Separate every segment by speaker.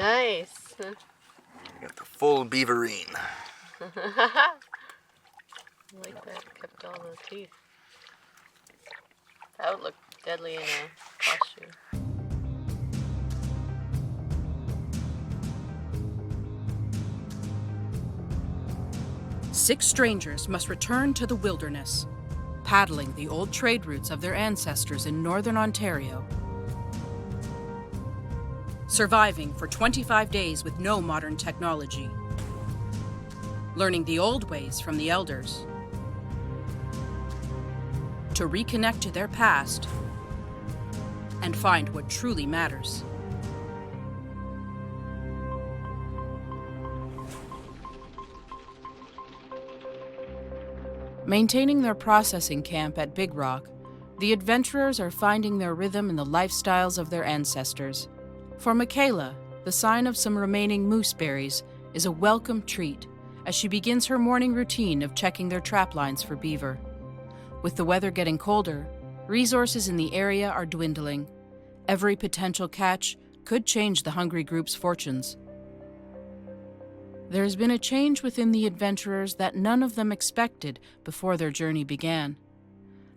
Speaker 1: Nice.
Speaker 2: We got the full beaverine.
Speaker 1: I like that. Kept all the teeth. That would look deadly in a costume.
Speaker 3: Six strangers must return to the wilderness, paddling the old trade routes of their ancestors in northern Ontario. Surviving for 25 days with no modern technology. Learning the old ways from the elders. To reconnect to their past and find what truly matters. Maintaining their processing camp at Big Rock, the adventurers are finding their rhythm in the lifestyles of their ancestors. For Michaela, the sign of some remaining moose berries is a welcome treat as she begins her morning routine of checking their trap lines for beaver. With the weather getting colder, resources in the area are dwindling. Every potential catch could change the hungry group's fortunes. There has been a change within the adventurers that none of them expected before their journey began.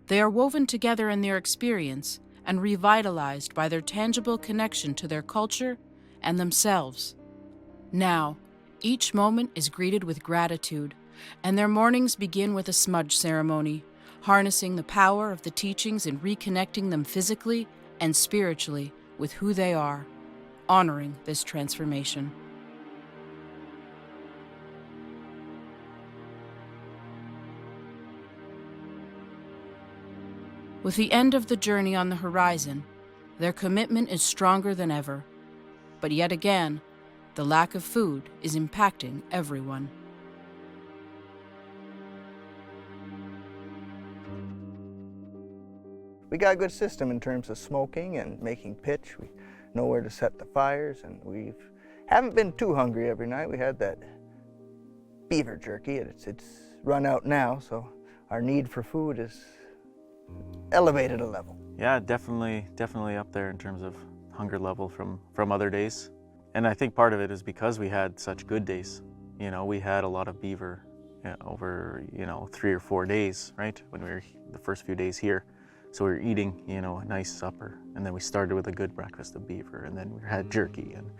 Speaker 3: They are woven together in their experience and revitalized by their tangible connection to their culture and themselves. Now, each moment is greeted with gratitude, and their mornings begin with a smudge ceremony, harnessing the power of the teachings and reconnecting them physically and spiritually with who they are, honoring this transformation. With the end of the journey on the horizon, their commitment is stronger than ever. But yet again, the lack of food is impacting everyone.
Speaker 2: We got a good system in terms of smoking and making pitch. We know where to set the fires, and we haven't been too hungry every night. We had that beaver jerky. It's run out now, so our need for food is elevated a level.
Speaker 4: Yeah, definitely up there in terms of hunger level from other days. And I think part of it is because we had such good days. You know, we had a lot of beaver over, 3 or 4 days, right? When we were the first few days here. So we were eating, a nice supper. And then we started with a good breakfast of beaver. And then we had jerky and,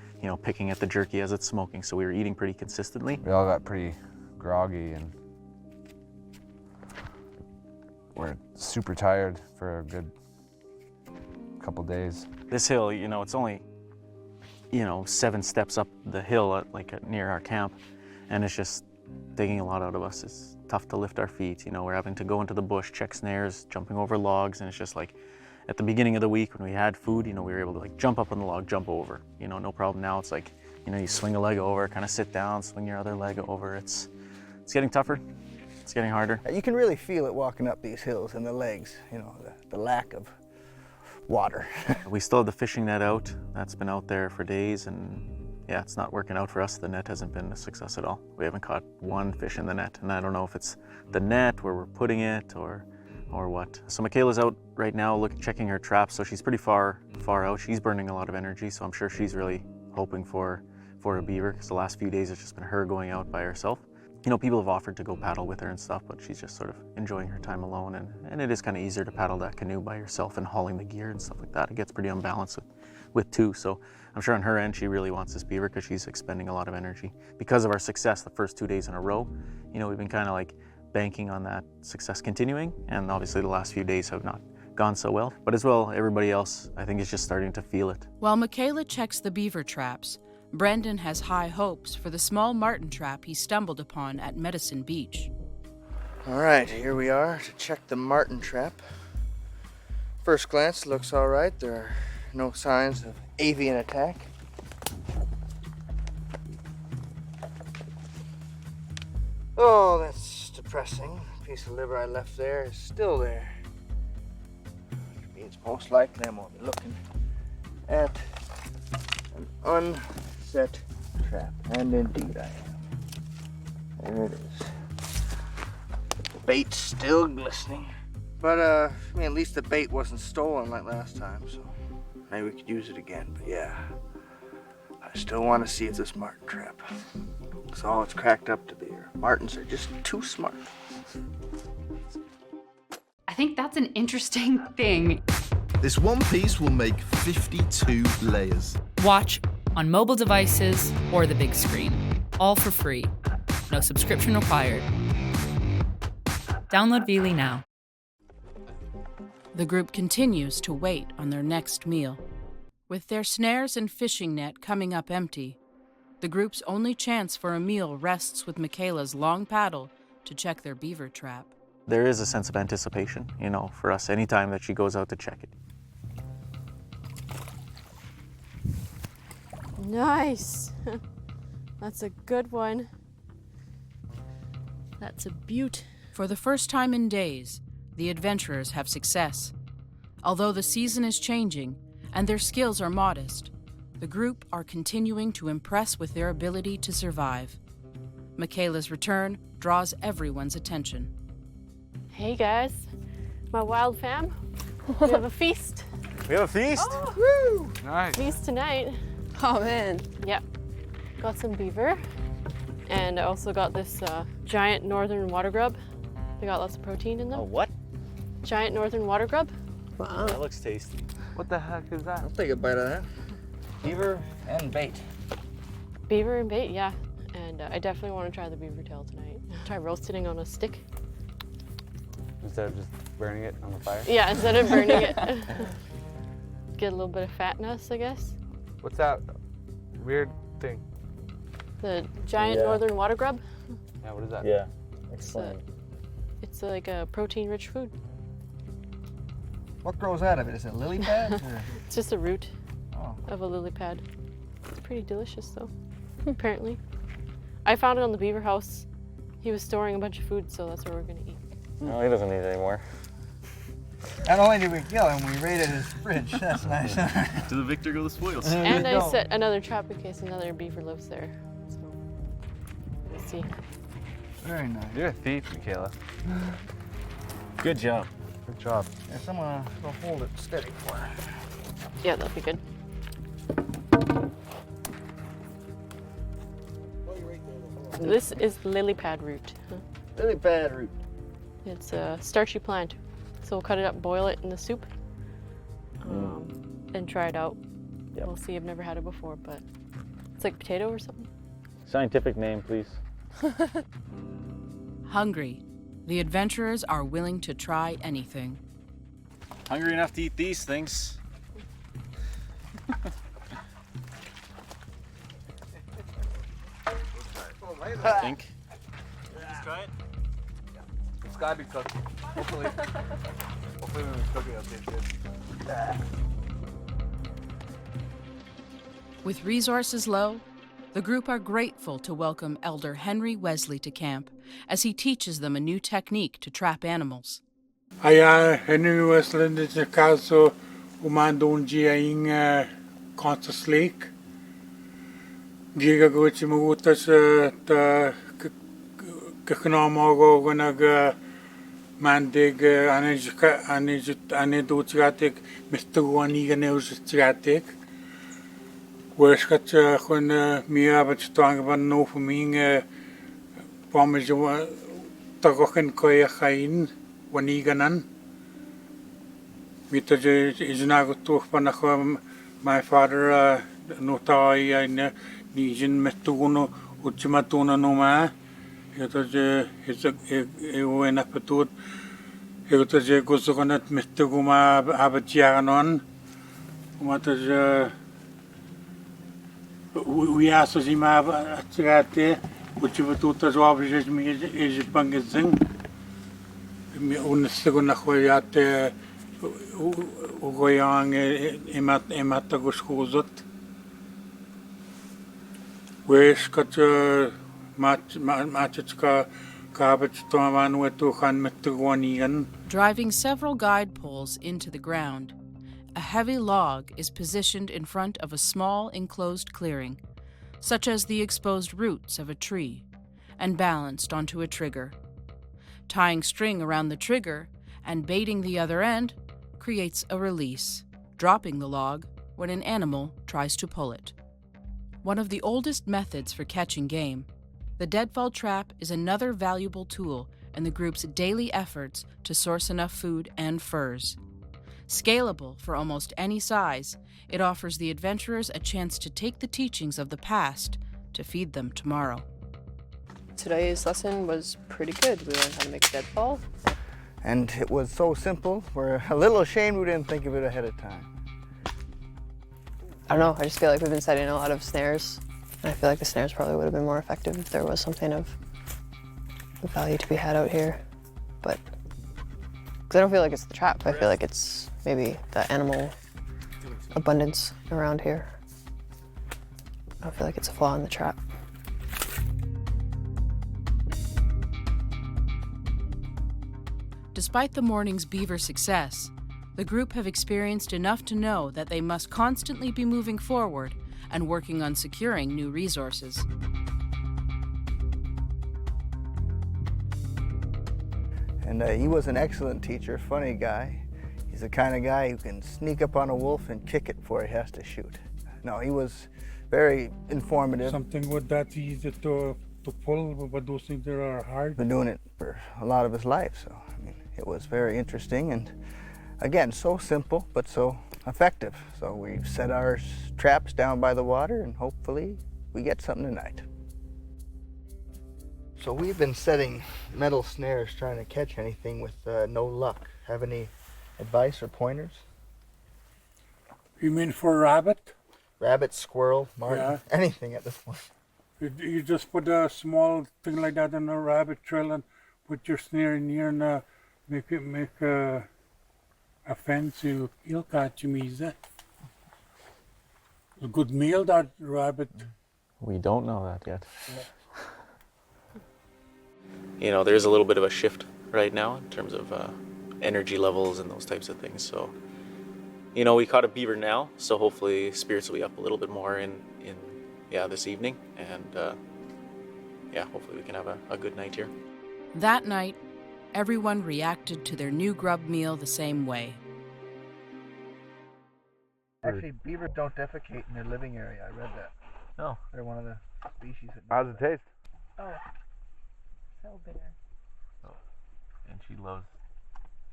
Speaker 4: picking at the jerky as it's smoking. So we were eating pretty consistently.
Speaker 5: We all got pretty groggy and we're super tired for a good couple days.
Speaker 4: This hill, it's only, 7 steps up the hill near our camp. And it's just taking a lot out of us. It's tough to lift our feet. We're having to go into the bush, check snares, jumping over logs. And it's just like at the beginning of the week when we had food, we were able to jump up on the log, jump over, no problem. Now it's like, you swing a leg over, kind of sit down, swing your other leg over. It's getting tougher. It's getting harder.
Speaker 2: You can really feel it walking up these hills in the legs, the lack of water.
Speaker 4: We still have the fishing net out. That's been out there for days, and yeah, it's not working out for us. The net hasn't been a success at all. We haven't caught one fish in the net, and I don't know if it's the net, where we're putting it, or what. So Michaela's out right now checking her traps, so she's pretty far out. She's burning a lot of energy, so I'm sure she's really hoping for a beaver, because the last few days it's just been her going out by herself. People have offered to go paddle with her and stuff, but she's just sort of enjoying her time alone, and it is kind of easier to paddle that canoe by yourself and hauling the gear and stuff like that. It gets pretty unbalanced with two, so I'm sure on her end she really wants this beaver because she's expending a lot of energy. Because of our success the first 2 days in a row, we've been kind of banking on that success continuing, and obviously the last few days have not gone so well. But as well, everybody else, I think, is just starting to feel it.
Speaker 3: While Michaela checks the beaver traps, Brendan has high hopes for the small marten trap he stumbled upon at Medicine Beach.
Speaker 2: All right, here we are to check the marten trap. First glance, looks all right. There are no signs of avian attack. Oh, that's depressing. The piece of liver I left there is still there. Which means most likely I'm only looking at an unset trap. And indeed I am. There it is. The bait's still glistening. But, at least the bait wasn't stolen like last time, so maybe we could use it again. But yeah, I I still want to see if this martin trap is all it's cracked up to be. Or martins are just too smart.
Speaker 6: I think that's an interesting thing.
Speaker 7: This one piece will make 52 layers.
Speaker 8: Watch on mobile devices or the big screen. All for free. No subscription required. Download Veely now.
Speaker 3: The group continues to wait on their next meal. With their snares and fishing net coming up empty, the group's only chance for a meal rests with Michaela's long paddle to check their beaver trap.
Speaker 4: There is a sense of anticipation, you know, for us anytime that she goes out to check it.
Speaker 1: Nice. That's a good one. That's a beaut.
Speaker 3: For the first time in days, the adventurers have success. Although the season is changing and their skills are modest, the group are continuing to impress with their ability to survive. Michaela's return draws everyone's attention.
Speaker 1: Hey guys, my wild fam. We have a feast.
Speaker 4: We have a feast?
Speaker 1: Oh,
Speaker 5: Nice.
Speaker 1: feast tonight.
Speaker 9: Oh man.
Speaker 1: Yep. Got some beaver. And I also got this giant northern water grub. They got lots of protein in them.
Speaker 4: what?
Speaker 1: Giant northern water grub.
Speaker 9: Wow.
Speaker 4: That looks tasty.
Speaker 5: What the heck is that?
Speaker 2: I'll take a bite of that. Beaver and bait.
Speaker 1: Beaver and bait, yeah. And I definitely want to try the beaver tail tonight. Try roasting on a stick.
Speaker 5: Instead of just burning it on the fire?
Speaker 1: Yeah, instead of burning it. Get a little bit of fatness, I guess.
Speaker 5: What's that weird thing?
Speaker 1: The giant northern water grub.
Speaker 5: Yeah, what is that?
Speaker 4: Yeah.
Speaker 1: It's like a protein-rich food.
Speaker 2: What grows out of it? Is it lily pads? Or?
Speaker 1: It's just a root
Speaker 2: Oh.
Speaker 1: of a lily pad. It's pretty delicious, though, apparently. I found it on the beaver house. He was storing a bunch of food, so that's what we're gonna eat.
Speaker 4: No, he doesn't need it anymore.
Speaker 2: Not only did we kill him, we raided his fridge. That's nice.
Speaker 4: To the victor go the spoils.
Speaker 2: There
Speaker 1: And
Speaker 2: you
Speaker 1: I
Speaker 2: go.
Speaker 1: set another trap in case another beaver lives there. So, let's see.
Speaker 2: Very nice.
Speaker 5: You're a thief, Michaela.
Speaker 4: Good job.
Speaker 5: Good job.
Speaker 2: Yeah, someone will hold it steady for her.
Speaker 1: Yeah, that'll be good. This is lily pad root.
Speaker 2: Lily pad root.
Speaker 1: It's a starchy plant. So we'll cut it up, boil it in the soup, and try it out.
Speaker 4: Yep.
Speaker 1: We'll see, I've never had it before, but it's like potato or something.
Speaker 4: Scientific name, please.
Speaker 3: Hungry, the adventurers are willing to try anything.
Speaker 4: Hungry enough to eat these things. I think. Let's try it.
Speaker 5: It's gotta be cooked. Hopefully when we cook it, it'll taste good.
Speaker 3: With resources low, the group are grateful to welcome Elder Henry Wesley to camp as he teaches them a new technique to trap animals.
Speaker 10: Aya Henry Wesley is a caso umandunji in Kansas Lake. Giga gochi mutas ta kaknamago gonag mandig anedutgatik mistuani ganeusgatik. Where's when me about strong van no for me pommes tagochen koya kain waniganan. Mita is nagotuch panach my father notai in Nijin metuno uchimatuna no ma. It's a when up to it. It was a gosogonat metuguma abatianon. What is we asked him at Tigate, which you put as well as me is bangazing. Un second Nahoyat Ugoyang Ematagoskozot. Where's got matchka garbage to man with to Han Metugonian.
Speaker 3: Driving several guide poles into the ground, a heavy log is positioned in front of a small enclosed clearing, such as the exposed roots of a tree, and balanced onto a trigger. Tying string around the trigger and baiting the other end creates a release, dropping the log when an animal tries to pull it. One of the oldest methods for catching game, the Deadfall Trap is another valuable tool in the group's daily efforts to source enough food and furs. Scalable for almost any size, it offers the adventurers a chance to take the teachings of the past to feed them tomorrow.
Speaker 1: Today's lesson was pretty good. We learned how to make a deadfall.
Speaker 2: And it was so simple, we're a little ashamed we didn't think of it ahead of time.
Speaker 1: I don't know, I just feel like we've been setting a lot of snares. And I feel like the snares probably would have been more effective if there was something of value to be had out here. But, because I don't feel like it's the trap, I feel like it's maybe the animal abundance around here. I don't feel like it's a flaw in the trap.
Speaker 3: Despite the morning's beaver success, the group have experienced enough to know that they must constantly be moving forward and working on securing new resources.
Speaker 2: And he was an excellent teacher, funny guy. He's the kind of guy who can sneak up on a wolf and kick it before he has to shoot. No, he was very informative.
Speaker 10: Something with that easy to pull, but those things that are hard.
Speaker 2: Been doing it for a lot of his life, so I mean, it was very interesting and again, so simple but so effective. So we've set our traps down by the water and hopefully we get something tonight. So we've been setting metal snares trying to catch anything with no luck. Have any advice or pointers?
Speaker 10: You mean for rabbit?
Speaker 2: Rabbit, squirrel, marten,
Speaker 10: Yeah.
Speaker 2: anything at this point.
Speaker 10: You just put a small thing like that on a rabbit trail and put your snare in here and make a fence. He'll catch him easy. A good meal, that rabbit.
Speaker 4: We don't know that yet. You know, there's a little bit of a shift right now in terms of energy levels and those types of things. So, you know, we caught a beaver now, so hopefully spirits will be up a little bit more in this evening, and hopefully we can have a good night here.
Speaker 3: That night, everyone reacted to their new grub meal the same way.
Speaker 2: Actually, beavers don't defecate in their living area. I read that.
Speaker 4: Oh.
Speaker 2: They're one of the species that.
Speaker 5: How's it taste?
Speaker 1: Oh, so bitter.
Speaker 4: And she loves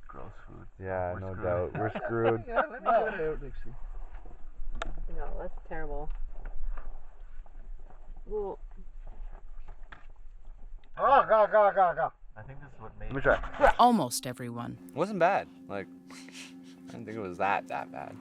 Speaker 4: gross food.
Speaker 5: Yeah,
Speaker 4: We're
Speaker 5: no
Speaker 4: screwed.
Speaker 5: doubt. We're screwed.
Speaker 2: Yeah, let me get it out, Dixie.
Speaker 1: No, that's terrible. Well,
Speaker 2: Oh, go.
Speaker 4: I think this is what made
Speaker 5: Let me try.
Speaker 3: Almost everyone.
Speaker 5: It wasn't bad. Like, I didn't think it was that bad.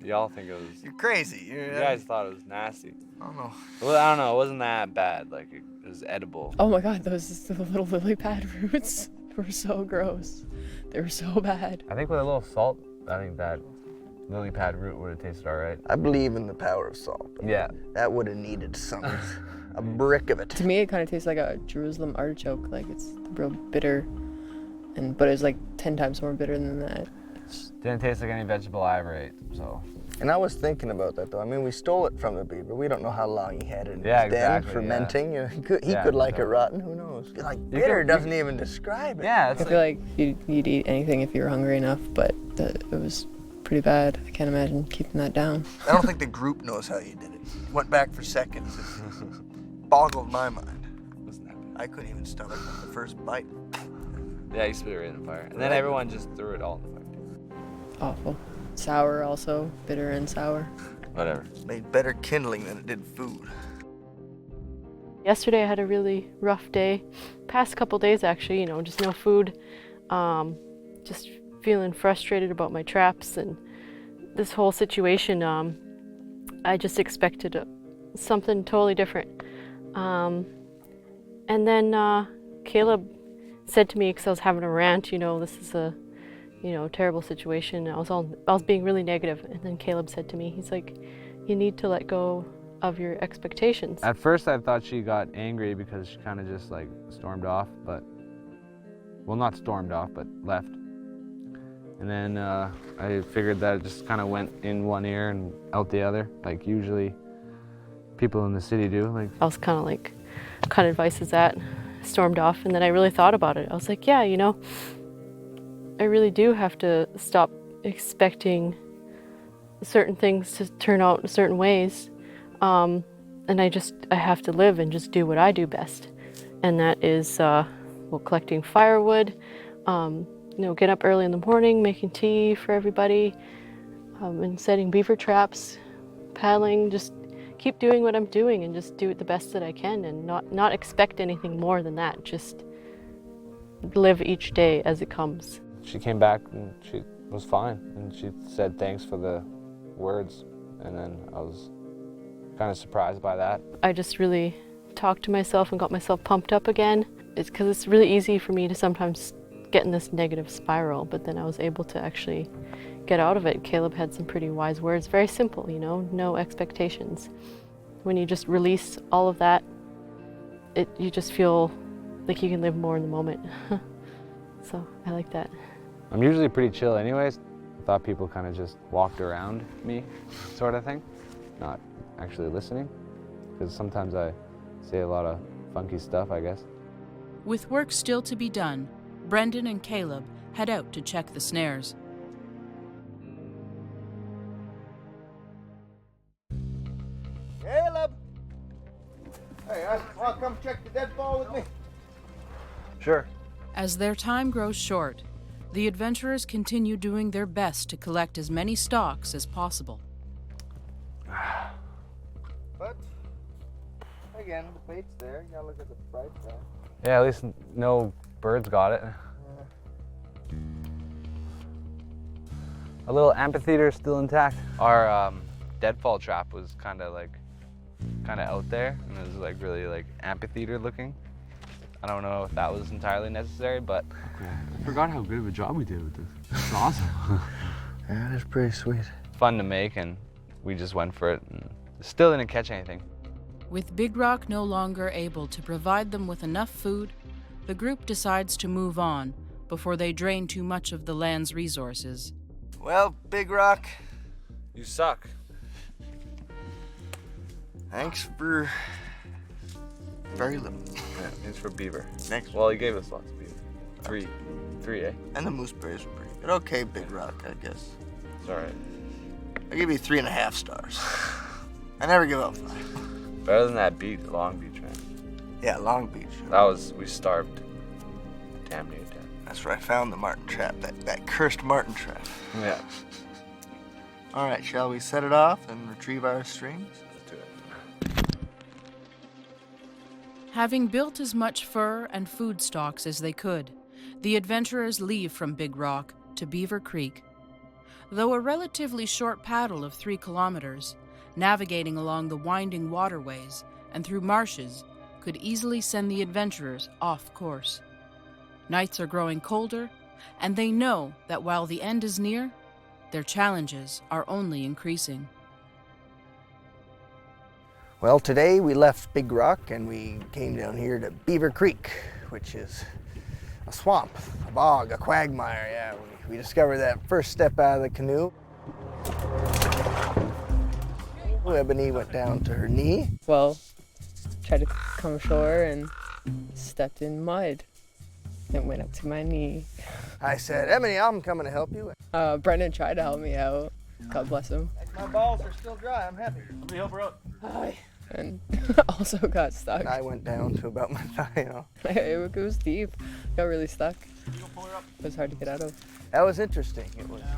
Speaker 5: Y'all think it was.
Speaker 2: You're crazy.
Speaker 5: You guys thought it was nasty.
Speaker 2: I don't know.
Speaker 5: Well, I don't know. It wasn't that bad. Like, it was edible.
Speaker 1: oh my god, those little lily pad roots were so gross. They were so bad.
Speaker 5: I think with a little salt, I think that lily pad root would have tasted all right.
Speaker 2: I believe in the power of salt.
Speaker 5: Yeah.
Speaker 2: That would have needed some, a brick of it.
Speaker 1: To me, it kind of tastes like a Jerusalem artichoke. Like it's real bitter, but it's like 10 times more bitter than that.
Speaker 5: Didn't taste like any vegetable I ever ate, so.
Speaker 2: And I was thinking about that though. I mean, we stole it from the beaver. We don't know how long he had it in
Speaker 5: Yeah,
Speaker 2: his den
Speaker 5: exactly,
Speaker 2: fermenting. You know, he
Speaker 5: Yeah,
Speaker 2: could like it
Speaker 5: sure.
Speaker 2: rotten. Who knows? Like
Speaker 5: You
Speaker 2: bitter
Speaker 5: can-
Speaker 2: doesn't even describe it.
Speaker 5: Yeah,
Speaker 1: I
Speaker 5: it's
Speaker 1: feel like you'd eat anything if you were hungry enough, but it was pretty bad. I can't imagine keeping that down.
Speaker 2: I don't think the group knows how you did it. Went back for seconds. It boggled my mind.
Speaker 5: wasn't that bad.
Speaker 2: I couldn't even stomach the first bite.
Speaker 5: Yeah, you spit it right in the fire. And then everyone just threw it all in the fire.
Speaker 1: Awful. Sour also, bitter and sour.
Speaker 5: Whatever.
Speaker 2: Made better kindling than it did food.
Speaker 1: Yesterday I had a really rough day. Past couple days actually, you know, just no food. Just feeling frustrated about my traps and this whole situation. I just expected something totally different. And then Caleb said to me, because I was having a rant, you know, this is a terrible situation. I was being really negative, and then Caleb said to me, he's like, you need to let go of your expectations.
Speaker 5: At first I thought she got angry because she kind of just like stormed off, but, well, not stormed off, but left. And then I figured that it just kind of went in one ear and out the other, like usually people in the city do. Like,
Speaker 1: I was kind of like, what kind of advice is that? Stormed off, and then I really thought about it. I was like, yeah, you know, I really do have to stop expecting certain things to turn out in certain ways. And I have to live and just do what I do best. And that is, collecting firewood, get up early in the morning, making tea for everybody, and setting beaver traps, paddling, just keep doing what I'm doing and just do it the best that I can and not expect anything more than that. Just live each day as it comes.
Speaker 5: She came back and she was fine, and she said thanks for the words, and then I was kind of surprised by that.
Speaker 1: I just really talked to myself and got myself pumped up again. It's because it's really easy for me to sometimes get in this negative spiral, but then I was able to actually get out of it. Caleb had some pretty wise words, very simple, no expectations. When you just release all of that, you just feel like you can live more in the moment. So I like that.
Speaker 5: I'm usually pretty chill anyways. I thought people kind of just walked around me, sort of thing, not actually listening, because sometimes I say a lot of funky stuff, I guess.
Speaker 3: With work still to be done, Brendan and Caleb head out to check the snares.
Speaker 2: Caleb! Hey, want to come check the deadfall with me?
Speaker 4: Sure.
Speaker 3: As their time grows short, the adventurers continue doing their best to collect as many stalks as possible.
Speaker 2: But, again, the bait's there. You gotta look at the bright side.
Speaker 5: Yeah, at least no birds got it. A little amphitheater still intact. Our Deadfall Trap was kind of out there, and it was really amphitheater looking. I don't know if that was entirely necessary, but
Speaker 9: okay. I forgot how good of a job we did with this. It's awesome.
Speaker 2: Yeah, it's pretty sweet.
Speaker 5: Fun to make, and we just went for it, and still didn't catch anything.
Speaker 3: With Big Rock no longer able to provide them with enough food, the group decides to move on before they drain too much of the land's resources.
Speaker 2: Well, Big Rock,
Speaker 5: You suck.
Speaker 2: thanks for very little.
Speaker 5: Yeah, thanks for beaver.
Speaker 2: Thanks.
Speaker 5: Well, he gave us lots of beaver. Three, eh?
Speaker 2: And the moose berries were pretty good. Okay, Big Rock, I guess.
Speaker 5: It's all right.
Speaker 2: I give you 3.5 stars. I never give up 5.
Speaker 5: Better than that Long Beach, man.
Speaker 2: Yeah, Long Beach.
Speaker 5: We starved damn near death.
Speaker 2: That's where I found the marten trap, that cursed marten trap.
Speaker 5: Yeah.
Speaker 2: All right, shall we set it off and retrieve our strings?
Speaker 5: Let's do it.
Speaker 3: Having built as much fur and food stocks as they could, the adventurers leave from Big Rock to Beaver Creek. Though a relatively short paddle of 3 kilometers, navigating along the winding waterways and through marshes could easily send the adventurers off course. Nights are growing colder, and they know that while the end is near, their challenges are only increasing.
Speaker 2: Well, today we left Big Rock and we came down here to Beaver Creek, which is a swamp, a bog, a quagmire. Yeah, we discovered that first step out of the canoe. Ebony went down to her knee.
Speaker 11: Well, tried to come ashore and stepped in mud. It went up to my knee.
Speaker 2: I said, Ebony, I'm coming to help you.
Speaker 11: Brendan tried to help me out. God bless him.
Speaker 2: My balls are still dry. I'm happy.
Speaker 9: Let me help her out.
Speaker 11: Hi. And also got stuck.
Speaker 2: I went down to about my thigh,
Speaker 11: It was deep. Got really stuck. It was hard to get out of.
Speaker 2: That was interesting.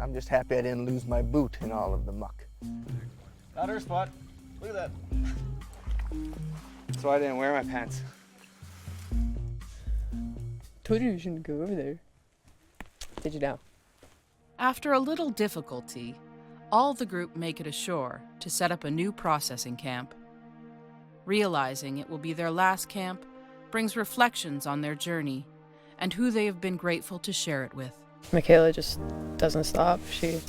Speaker 2: I'm just happy I didn't lose my boot in all of the muck.
Speaker 9: Got her spot. Look at that.
Speaker 5: So I didn't wear my pants.
Speaker 11: Told you shouldn't go over there. Did you now?
Speaker 3: After a little difficulty, all the group make it ashore to set up a new processing camp. Realizing it will be their last camp brings reflections on their journey and who they have been grateful to share it with.
Speaker 11: Michaela just doesn't stop. She's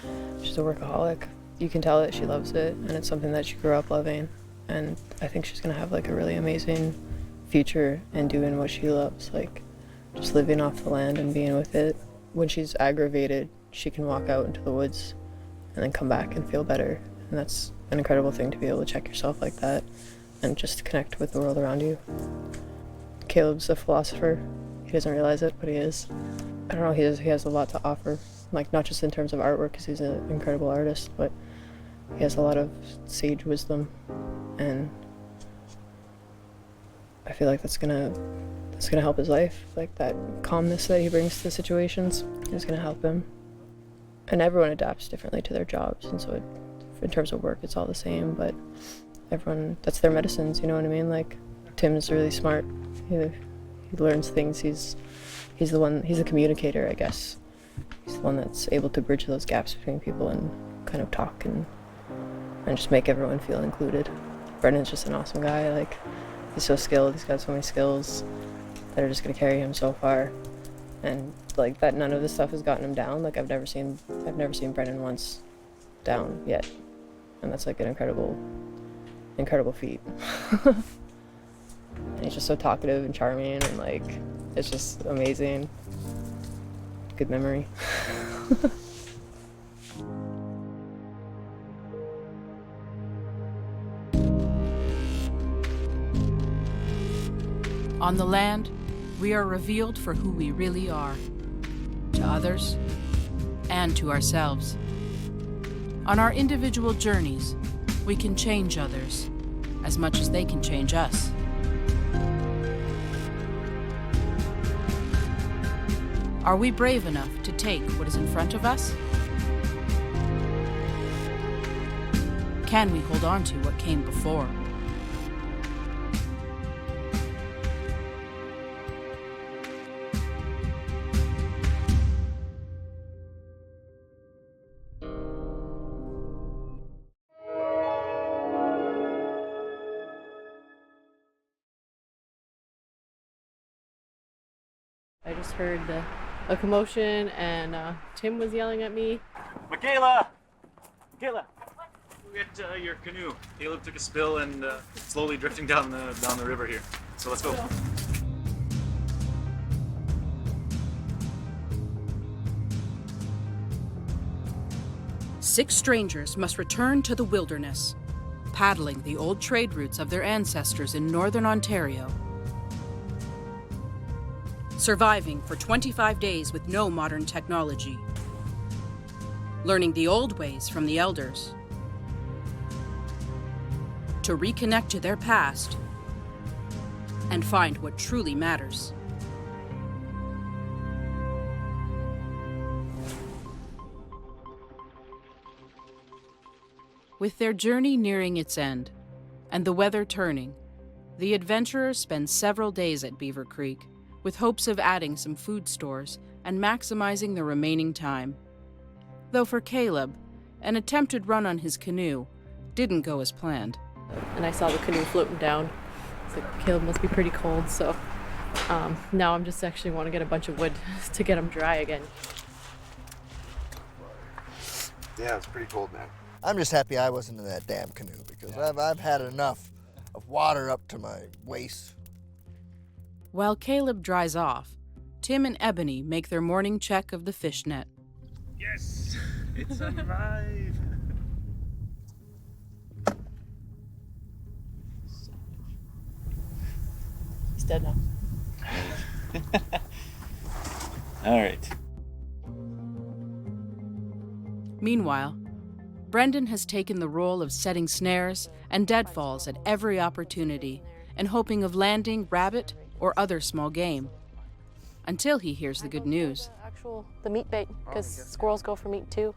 Speaker 11: a workaholic. You can tell that she loves it, and it's something that she grew up loving. And I think she's gonna have a really amazing future in doing what she loves, just living off the land and being with it. When she's aggravated, she can walk out into the woods and then come back and feel better. And that's an incredible thing to be able to check yourself like that and just connect with the world around you. Caleb's a philosopher. He doesn't realize it, but he is. I don't know, he has a lot to offer, not just in terms of artwork, because he's an incredible artist, but he has a lot of sage wisdom, and I feel like that's gonna help his life. Like that calmness that he brings to the situations is gonna help him. And everyone adapts differently to their jobs, and so in terms of work, it's all the same. But everyone, that's their medicines. You know what I mean? Like Tim's really smart. He learns things. He's the communicator, I guess. He's the one that's able to bridge those gaps between people and kind of talk and just make everyone feel included. Brendan's just an awesome guy. Like, he's so skilled. He's got so many skills that are just gonna carry him so far. And like that, none of this stuff has gotten him down. Like I've never seen Brendan once down yet, and that's like an incredible feat. And he's just so talkative and charming, and like it's just amazing. Good memory.
Speaker 3: On the land, we are revealed for who we really are, to others and to ourselves. On our individual journeys, we can change others as much as they can change us. Are we brave enough to take what is in front of us? Can we hold on to what came before?
Speaker 1: I just heard a commotion, and Tim was yelling at me.
Speaker 4: Michaela! Michaela! Go get your canoe. Caleb took a spill and slowly drifting down the river here. So let's go.
Speaker 3: Six strangers must return to the wilderness, paddling the old trade routes of their ancestors in northern Ontario. Surviving for 25 days with no modern technology. Learning the old ways from the elders. To reconnect to their past and find what truly matters. With their journey nearing its end and the weather turning, the adventurers spend several days at Beaver Creek, with hopes of adding some food stores and maximizing the remaining time. Though for Caleb, an attempted run on his canoe didn't go as planned.
Speaker 1: And I saw the canoe floating down. So Caleb must be pretty cold, so now I'm just actually want to get a bunch of wood to get him dry again.
Speaker 2: Yeah, it's pretty cold, man. I'm just happy I wasn't in that damn canoe, because I've had enough of water up to my waist.
Speaker 3: While Caleb dries off, Tim and Ebony make their morning check of the fish net.
Speaker 4: Yes! It's alive!
Speaker 1: He's dead now.
Speaker 4: All right.
Speaker 3: Meanwhile, Brendan has taken the role of setting snares and deadfalls at every opportunity and hoping of landing rabbit or other small game, until he hears the good news.
Speaker 1: The meat bait, because squirrels go for meat too.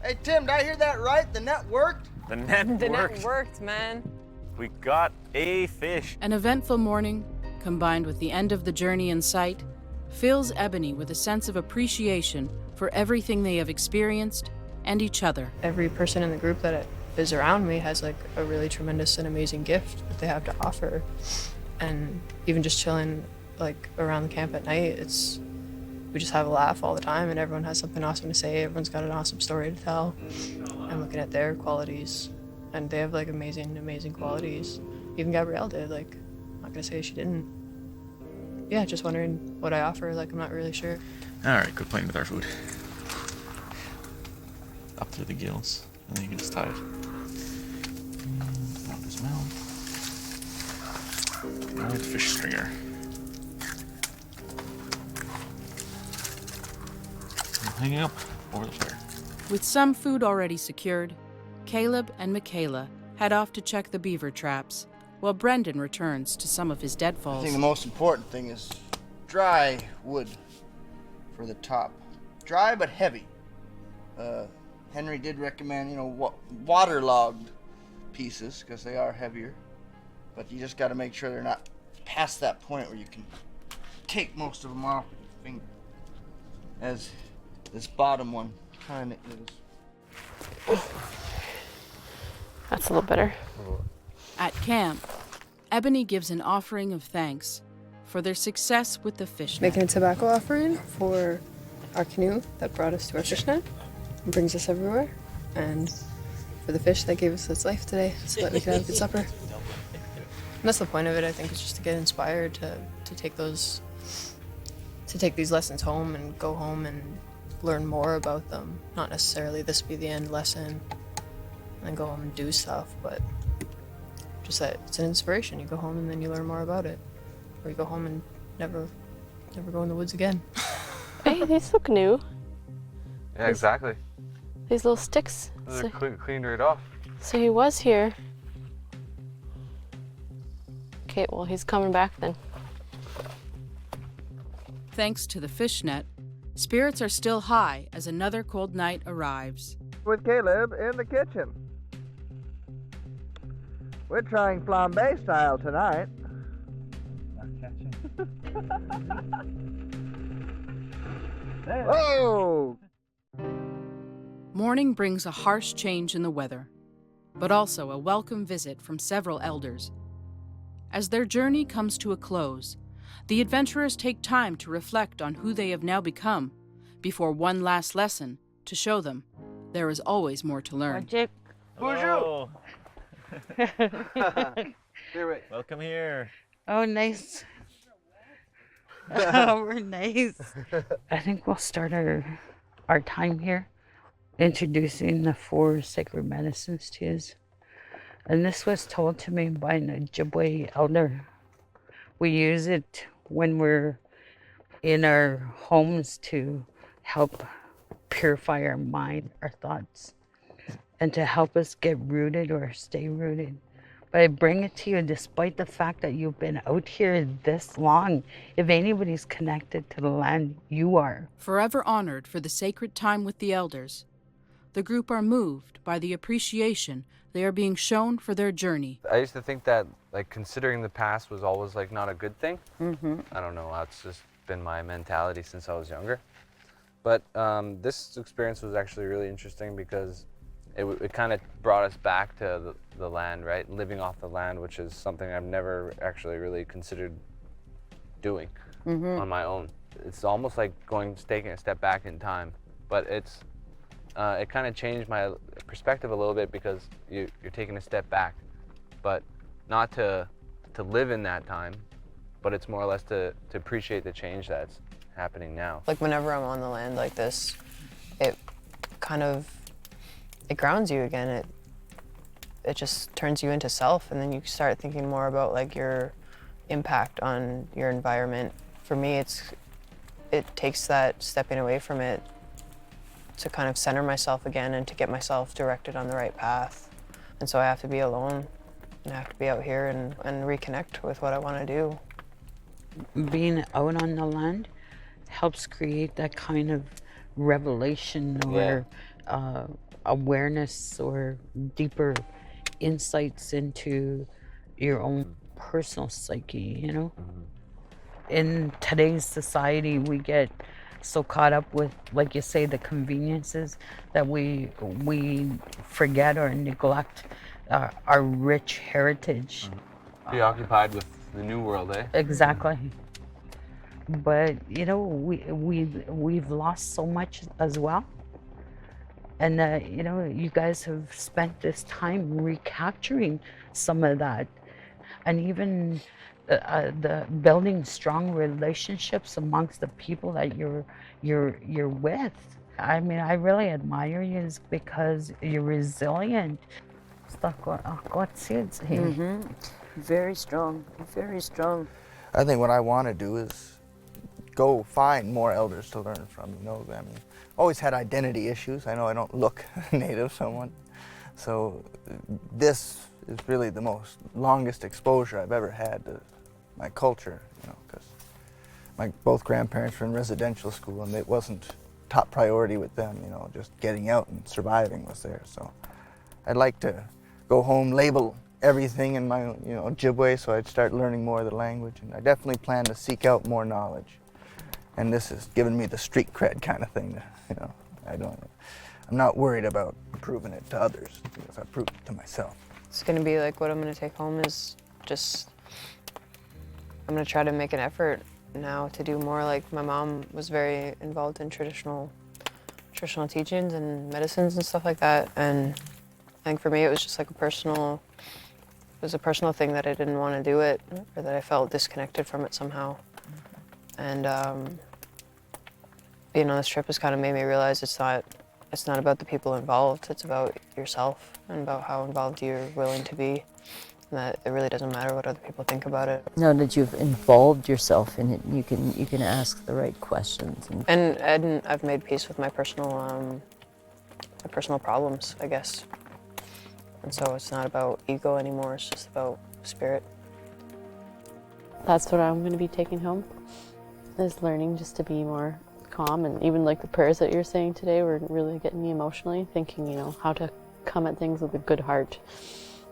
Speaker 2: Hey Tim, did I hear that right? The net worked?
Speaker 4: The net worked.
Speaker 11: The net worked, man.
Speaker 4: We got a fish.
Speaker 3: An eventful morning, combined with the end of the journey in sight, fills Ebony with a sense of appreciation for everything they have experienced and each other.
Speaker 11: Every person in the group that is around me has like a really tremendous and amazing gift that they have to offer. And even just chilling like around the camp at night, we just have a laugh all the time, and everyone has something awesome to say. Everyone's got an awesome story to tell. I'm looking at their qualities, and they have like amazing qualities. Even Gabrielle did. Like, I'm not gonna say she didn't. Yeah, just wondering what I offer. Like, I'm not really sure.
Speaker 4: All right, quit playing with our food. Up through the gills, and then you can just tie it. Out his mouth. All right, fish stringer. Hanging up over the fire.
Speaker 3: With some food already secured, Caleb and Michaela head off to check the beaver traps, while Brendan returns to some of his
Speaker 2: I
Speaker 3: deadfalls.
Speaker 2: think the most important thing is dry wood for the top. Dry but heavy. Henry did recommend, waterlogged pieces because they are heavier. But you just got to make sure they're not past that point where you can take most of them off with your finger. As this bottom one kind of is.
Speaker 1: That's a little better.
Speaker 3: At camp, Ebony gives an offering of thanks for their success with the fish net.
Speaker 11: Making a tobacco offering for our canoe that brought us to our fish net and brings us everywhere. And for the fish that gave us its life today so that we could have a good supper. And that's the point of it, I think, is just to get inspired to take these lessons home and go home and learn more about them. Not necessarily this be the end lesson and go home and do stuff, but just that it's an inspiration. You go home and then you learn more about it. Or you go home and never go in the woods again.
Speaker 1: Hey, these look new.
Speaker 5: Yeah, exactly.
Speaker 1: These little sticks.
Speaker 5: They're cleaned right off.
Speaker 1: So he was here. Okay, well, he's coming back then.
Speaker 3: Thanks to the fish net, spirits are still high as another cold night arrives.
Speaker 2: With Caleb in the kitchen. We're trying flambe style tonight. Not catching. Whoa!
Speaker 3: Morning brings a harsh change in the weather, but also a welcome visit from several elders. As their journey comes to a close, the adventurers take time to reflect on who they have now become before one last lesson to show them there is always more to learn.
Speaker 2: Bonjour!
Speaker 4: Welcome here.
Speaker 12: Oh, nice. Oh, we're nice. I think we'll start our time here introducing the 4 sacred medicines to you. And this was told to me by an Ojibwe elder. We use it when we're in our homes to help purify our mind, our thoughts, and to help us get rooted or stay rooted. But I bring it to you despite the fact that you've been out here this long. If anybody's connected to the land, you are.
Speaker 3: Forever honored for the sacred time with the elders, the group are moved by the appreciation they are being shown for their journey.
Speaker 5: I used to think that, considering the past was always, not a good thing.
Speaker 12: Mm-hmm.
Speaker 5: I don't know, that's just been my mentality since I was younger. But this experience was actually really interesting because it kind of brought us back to the land, right? Living off the land, which is something I've never actually really considered doing on my own. It's almost like taking a step back in time, but it kind of changed my perspective a little bit because you're taking a step back, but not to live in that time, but it's more or less to appreciate the change that's happening now.
Speaker 11: Whenever I'm on the land like this, it grounds you again. It just turns you into self, and then you start thinking more about your impact on your environment. For me, it takes that stepping away from it to kind of center myself again and to get myself directed on the right path. And so I have to be alone and I have to be out here and reconnect with what I want to do.
Speaker 12: Being out on the land helps create that kind of revelation or awareness or deeper insights into your own personal psyche, In today's society, we get so caught up with, like you say, the conveniences that we forget or neglect our rich heritage.
Speaker 5: Preoccupied with the new world, eh?
Speaker 12: Exactly. But we've lost so much as well, and you guys have spent this time recapturing some of that, and even the building strong relationships amongst the people that you're with. I mean, I really admire you because you're resilient. Very strong, very strong.
Speaker 2: I think what I want to do is go find more elders to learn from. I mean, always had identity issues. I know I don't look native, so I want So this is really the longest exposure I've ever had to my culture, you know, because my both grandparents were in residential school and it wasn't top priority with them, you know, just getting out and surviving was there. So I'd like to go home, label everything in my, you know, Ojibwe, so I'd start learning more of the language, and I definitely plan to seek out more knowledge. And this has given me the street cred kind of thing, you know. I'm not worried about proving it to others because I proved it to myself.
Speaker 11: It's gonna be like what I'm gonna take home is just, I'm gonna try to make an effort now to do more. Like my mom was very involved in traditional teachings and medicines and stuff like that. And I think for me it was just like a personal thing that I didn't want to do it, or that I felt disconnected from it somehow. And being on this trip has kind of made me realize it's not about the people involved, it's about yourself and about how involved you're willing to be, and that it really doesn't matter what other people think about it.
Speaker 13: Now that you've involved yourself in it, you can ask the right questions.
Speaker 11: And I've made peace with my personal problems, I guess. And so it's not about ego anymore, it's just about spirit.
Speaker 1: That's what I'm going to be taking home, is learning just to be more calm. And even like the prayers that you're saying today were really getting me emotionally, thinking, you know, how to come at things with a good heart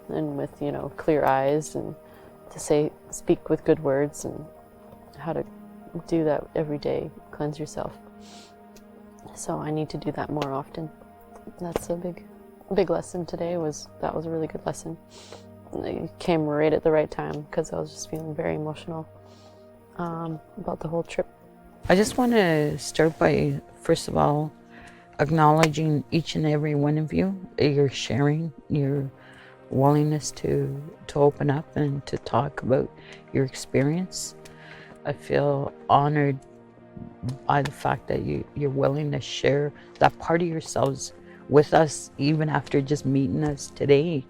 Speaker 1: and with, you know, clear eyes, and to speak with good words, and how to do that every day, cleanse yourself. So I need to do that more often. That's a big lesson today. That was a really good lesson. It came right at the right time because I was just feeling very emotional about the whole trip.
Speaker 12: I just want to start by, first of all, acknowledging each and every one of you, your sharing, your willingness to open up and to talk about your experience. I feel honored by the fact that you're willing to share that part of yourselves with us, even after just meeting us today.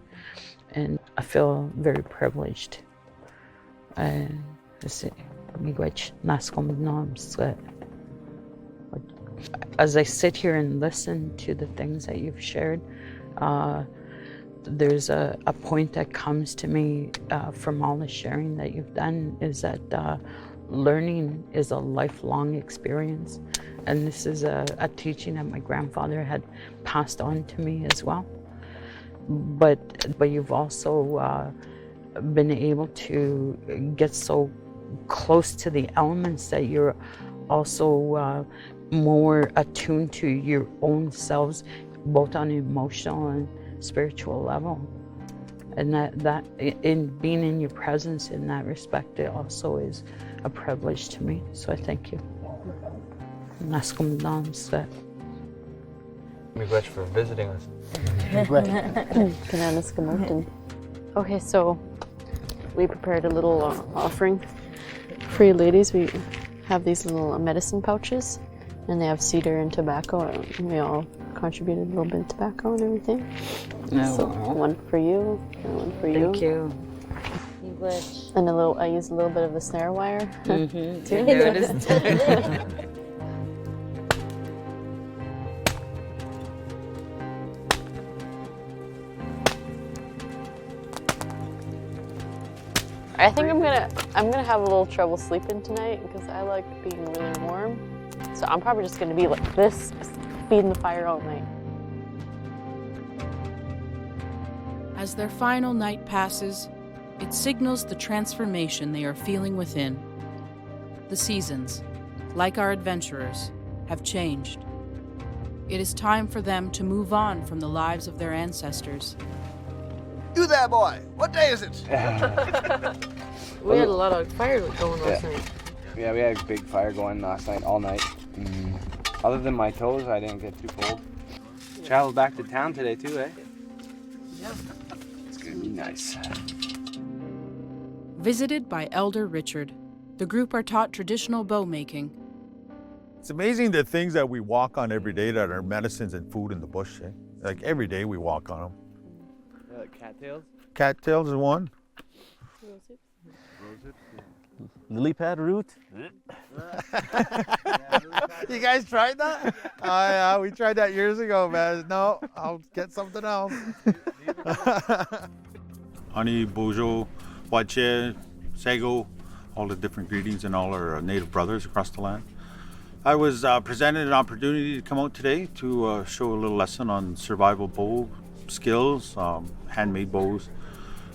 Speaker 12: And I feel very privileged. As I sit here and listen to the things that you've shared, there's a point that comes to me from all the sharing that you've done, is that learning is a lifelong experience. And this is a teaching that my grandfather had passed on to me as well. But you've also been able to get so close to the elements that you're also more attuned to your own selves, both on an emotional and spiritual level. And that in being in your presence in that respect, it also is a privilege to me. So I thank you.
Speaker 5: Miigwech for visiting us.
Speaker 1: Okay, so we prepared a little offering for you ladies. We have these little medicine pouches, and they have cedar and tobacco, and we all contributed a little bit of tobacco and everything.
Speaker 12: Oh,
Speaker 1: So
Speaker 12: wow.
Speaker 1: one for you, and one for you.
Speaker 12: Thank you.
Speaker 1: And I used a little bit of the snare wire.
Speaker 12: Mm-hmm.
Speaker 1: too.
Speaker 12: I noticed.
Speaker 1: I think I'm gonna have a little trouble sleeping tonight because I like being really warm. So I'm probably just gonna be like this, just feeding the fire all night.
Speaker 3: As their final night passes, it signals the transformation they are feeling within. The seasons, like our adventurers, have changed. It is time for them to move on from the lives of their ancestors.
Speaker 2: You there, boy. What day is it?
Speaker 1: We had a lot of fire going last night.
Speaker 5: Yeah, we had a big fire going last night, all night. Other than my toes, I didn't get too cold. Traveled back to town today too, eh?
Speaker 1: Yeah.
Speaker 5: It's gonna be nice.
Speaker 3: Visited by Elder Richard, the group are taught traditional bow making.
Speaker 14: It's amazing the things that we walk on every day that are medicines and food in the bush. Eh? Like every day we walk on them.
Speaker 5: Like cattails?
Speaker 14: Cattails is one.
Speaker 4: Lily pad root.
Speaker 14: You guys tried that? Yeah, we tried that years ago, man. No, I'll get something else. Honey, bojo, wache, sago, all the different ingredients and all our native brothers across the land. I was presented an opportunity to come out today to show a little lesson on survival bow skills, handmade bows.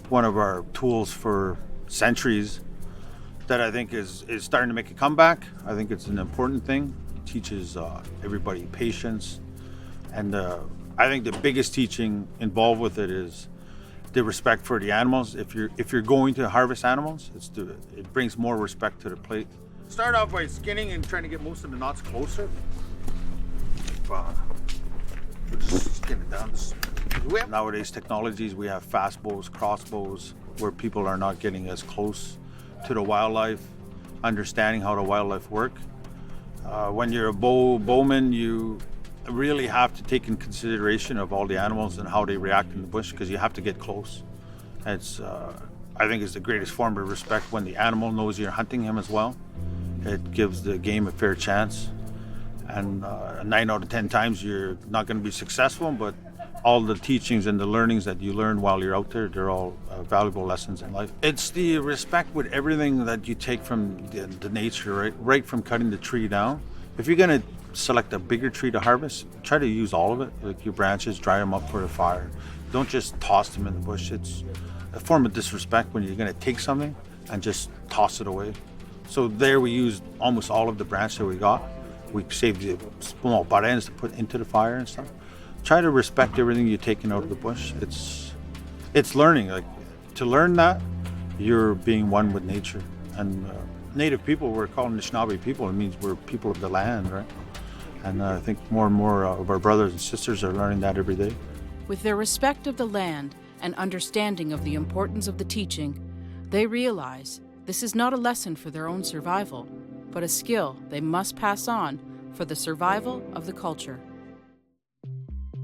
Speaker 14: One of our tools for centuries that I think is starting to make a comeback. I think it's an important thing. It teaches everybody patience, and I think the biggest teaching involved with it is the respect for the animals. If you're going to harvest animals, it brings more respect to the plate. Start off by skinning and trying to get most of the knots closer. We'll just skin it down. Nowadays technologies, we have fast bows, crossbows, where people are not getting as close to the wildlife, understanding how the wildlife work. When you're a bowman, you really have to take in consideration of all the animals and how they react in the bush, because you have to get close. It's, I think it's the greatest form of respect when the animal knows you're hunting him as well. It gives the game a fair chance. And 9 out of 10 times you're not going to be successful, but all the teachings and the learnings that you learn while you're out there, they're all valuable lessons in life. It's the respect with everything that you take from the nature, right from cutting the tree down. If you're going to select a bigger tree to harvest, try to use all of it, like your branches, dry them up for a fire. Don't just toss them in the bush. It's a form of disrespect when you're going to take something and just toss it away. So there we used almost all of the branch that we got. We saved the small butt ends to put into the fire and stuff. Try to respect everything you're taking out of the bush. It's learning. Like, to learn that, you're being one with nature. And Native people, we're called Anishinaabe people. It means we're people of the land, right? And I think more and more of our brothers and sisters are learning that every day.
Speaker 3: With their respect of the land and understanding of the importance of the teaching, they realize this is not a lesson for their own survival, but a skill they must pass on for the survival of the culture.